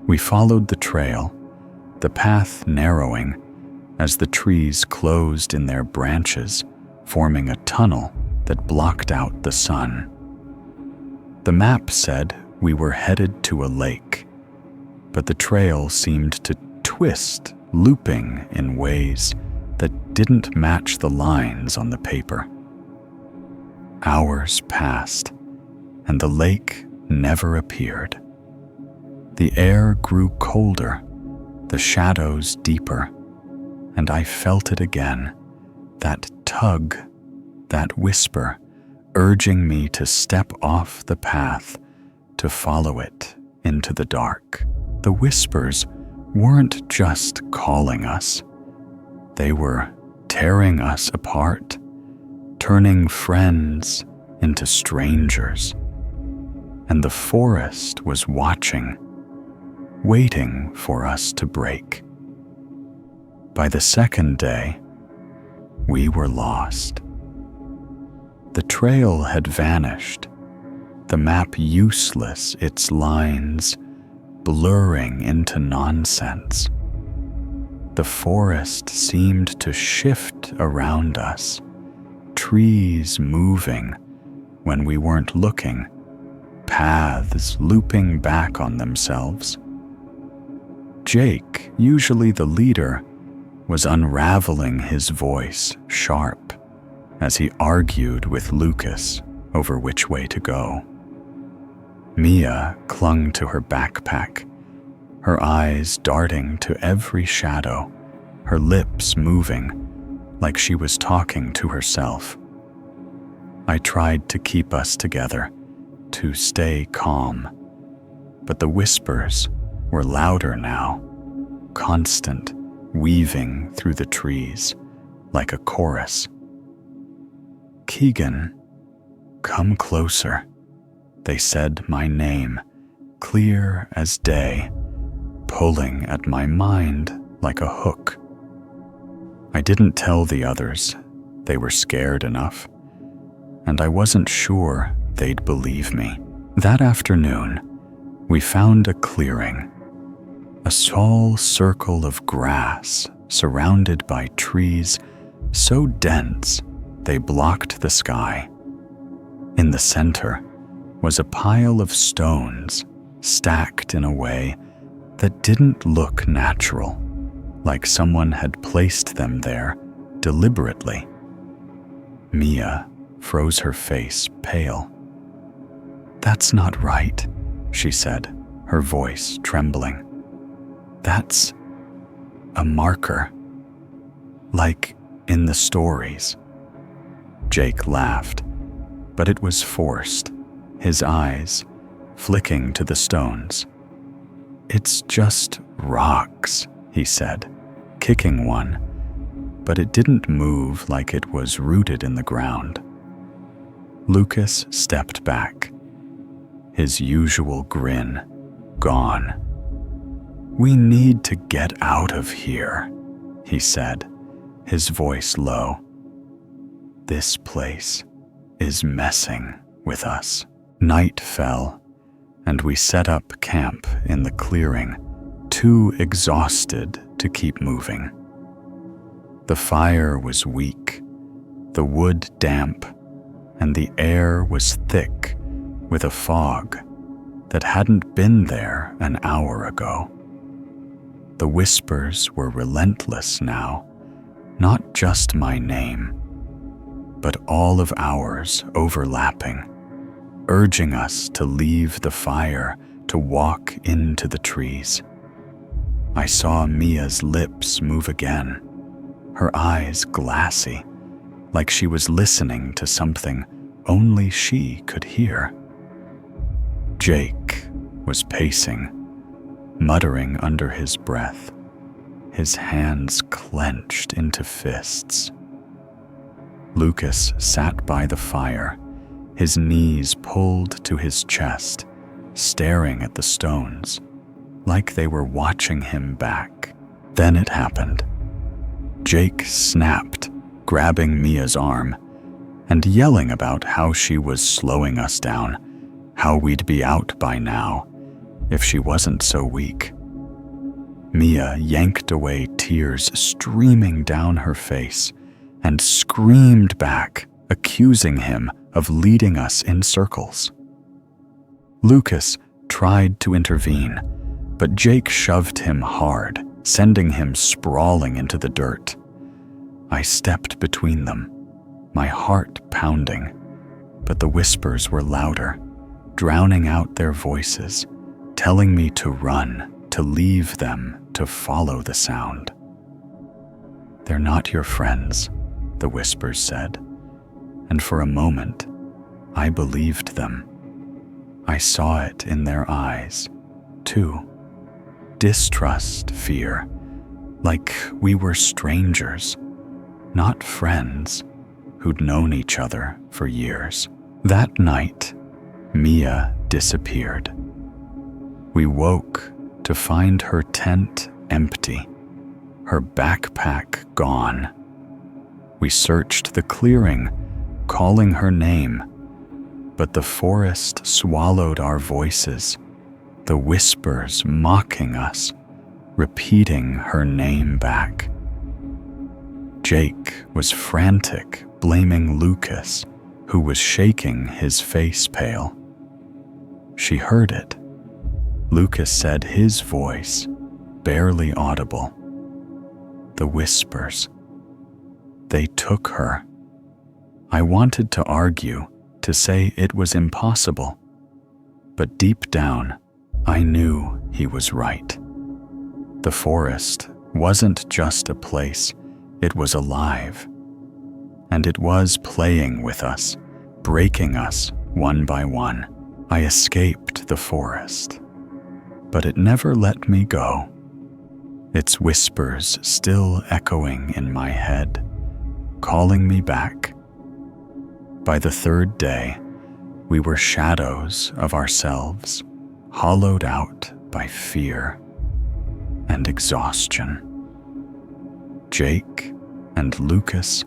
We followed the trail, the path narrowing as the trees closed in their branches, forming a tunnel that blocked out the sun. The map said we were headed to a lake, but the trail seemed to twist, looping in ways that didn't match the lines on the paper. Hours passed, and the lake never appeared. The air grew colder, the shadows deeper, and I felt it again, that tug, that whisper, urging me to step off the path, to follow it into the dark. The whispers weren't just calling us. They were tearing us apart, turning friends into strangers. And the forest was watching, waiting for us to break. By the second day, we were lost. The trail had vanished, the map useless, its lines blurring into nonsense. The forest seemed to shift around us, trees moving when we weren't looking, paths looping back on themselves. Jake, usually the leader, was unraveling his voice sharp as he argued with Lucas over which way to go. Mia clung to her backpack, her eyes darting to every shadow, her lips moving like she was talking to herself. I tried to keep us together, to stay calm, but the whispers were louder now, constant, weaving through the trees like a chorus. "Keegan, come closer," they said my name, clear as day, pulling at my mind like a hook. I didn't tell the others, they were scared enough, and I wasn't sure they'd believe me. That afternoon, we found a clearing, a small circle of grass surrounded by trees so dense they blocked the sky. In the center was a pile of stones stacked in a way that didn't look natural, like someone had placed them there deliberately. Mia froze her face pale. "That's not right," she said, her voice trembling. "That's a marker, like in the stories." Jake laughed, but it was forced, his eyes flicking to the stones. "It's just rocks," he said, kicking one, but it didn't move like it was rooted in the ground. Lucas stepped back, his usual grin gone. "We need to get out of here," he said, his voice low. "This place is messing with us." Night fell, and we set up camp in the clearing, too exhausted to keep moving. The fire was weak, the wood damp, and the air was thick with a fog that hadn't been there an hour ago. The whispers were relentless now, not just my name, but all of ours overlapping, urging us to leave the fire, to walk into the trees. I saw Mia's lips move again, her eyes glassy, like she was listening to something only she could hear. Jake was pacing, muttering under his breath, his hands clenched into fists. Lucas sat by the fire, his knees pulled to his chest, staring at the stones, like they were watching him back. Then it happened. Jake snapped, grabbing Mia's arm, and yelling about how she was slowing us down, how we'd be out by now, if she wasn't so weak. Mia yanked away tears streaming down her face and screamed back, accusing him of leading us in circles. Lucas tried to intervene, but Jake shoved him hard, sending him sprawling into the dirt. I stepped between them, my heart pounding, but the whispers were louder, drowning out their voices, telling me to run, to leave them, to follow the sound. "They're not your friends," the whispers said, and for a moment, I believed them. I saw it in their eyes, too. Distrust, fear, like we were strangers, not friends who'd known each other for years. That night, Mia disappeared. We woke to find her tent empty, her backpack gone. We searched the clearing, calling her name, but the forest swallowed our voices, the whispers mocking us, repeating her name back. Jake was frantic, blaming Lucas, who was shaking his face pale. She heard it. Lucas said his voice, barely audible. The whispers. They took her. I wanted to argue, to say it was impossible, but deep down, I knew he was right. The forest wasn't just a place, it was alive. And it was playing with us, breaking us one by one. I escaped the forest, but it never let me go. Its whispers still echoing in my head, calling me back. By the third day, we were shadows of ourselves, hollowed out by fear and exhaustion. Jake and Lucas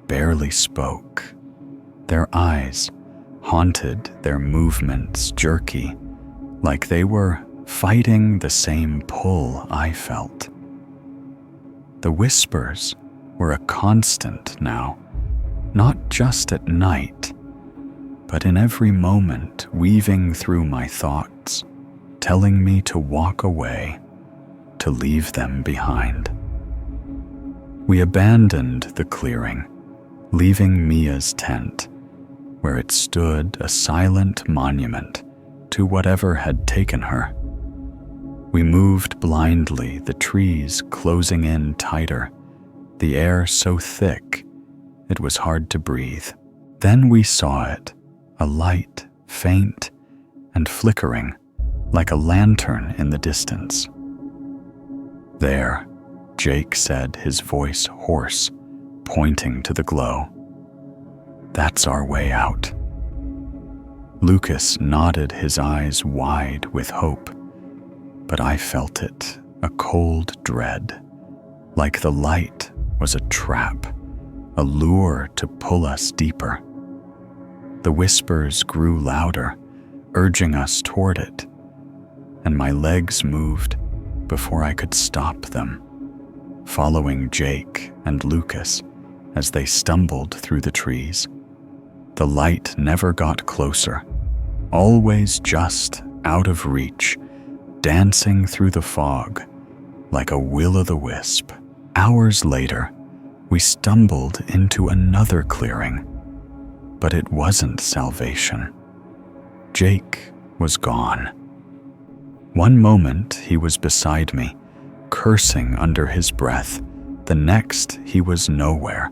barely spoke, their eyes haunted, their movements jerky, like they were fighting the same pull I felt. The whispers were a constant now, not just at night, but in every moment weaving through my thoughts, telling me to walk away, to leave them behind. We abandoned the clearing, leaving Mia's tent, where it stood a silent monument to whatever had taken her. We moved blindly, the trees closing in tighter, the air so thick it was hard to breathe. Then we saw it, a light, faint and flickering, like a lantern in the distance. "There," Jake said, his voice hoarse, pointing to the glow. "That's our way out." Lucas nodded, his eyes wide with hope, but I felt it, a cold dread, like the light was a trap, a lure to pull us deeper. The whispers grew louder, urging us toward it, and my legs moved before I could stop them, following Jake and Lucas as they stumbled through the trees. The light never got closer, always just out of reach, dancing through the fog like a will-o'-the-wisp. Hours later, we stumbled into another clearing, but it wasn't salvation. Jake was gone. One moment he was beside me, cursing under his breath. The next he was nowhere,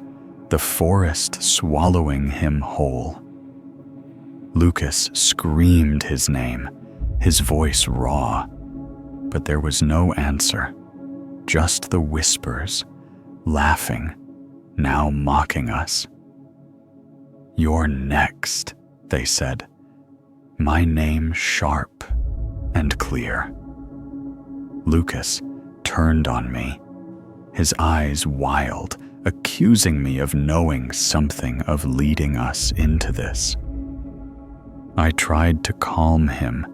the forest swallowing him whole. Lucas screamed his name, his voice raw, but there was no answer, just the whispers, laughing, now mocking us. "You're next," they said, my name sharp and clear. Lucas turned on me, his eyes wild, accusing me of knowing something, of leading us into this. I tried to calm him,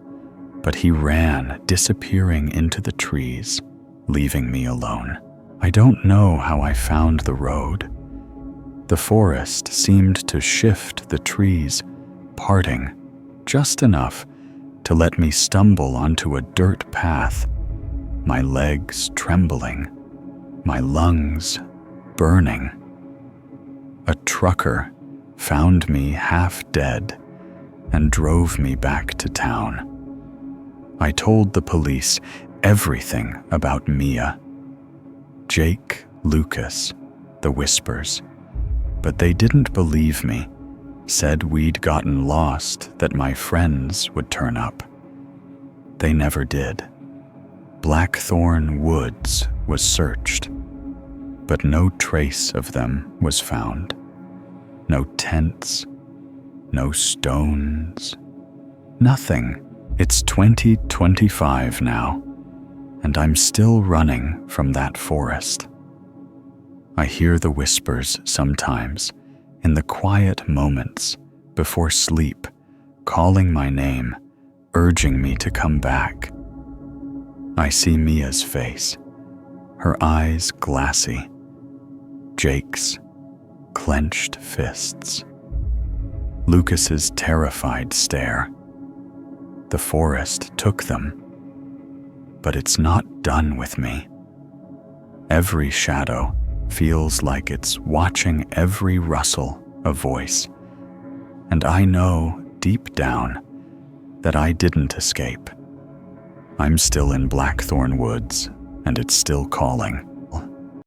but he ran, disappearing into the trees, leaving me alone. I don't know how I found the road. The forest seemed to shift the trees, parting just enough to let me stumble onto a dirt path, my legs trembling, my lungs burning. A trucker found me half dead and drove me back to town. I told the police everything about Mia, Jake, Lucas, the whispers, but they didn't believe me, said we'd gotten lost, that my friends would turn up. They never did. Blackthorn Woods was searched, but no trace of them was found. No tents, no stones, nothing. It's 2025 now, and I'm still running from that forest. I hear the whispers sometimes, in the quiet moments before sleep, calling my name, urging me to come back. I see Mia's face, her eyes glassy, Jake's clenched fists, Lucas's terrified stare. The forest took them, but it's not done with me. Every shadow feels like it's watching every rustle of voice, and I know deep down that I didn't escape. I'm still in Blackthorn Woods, and it's still calling.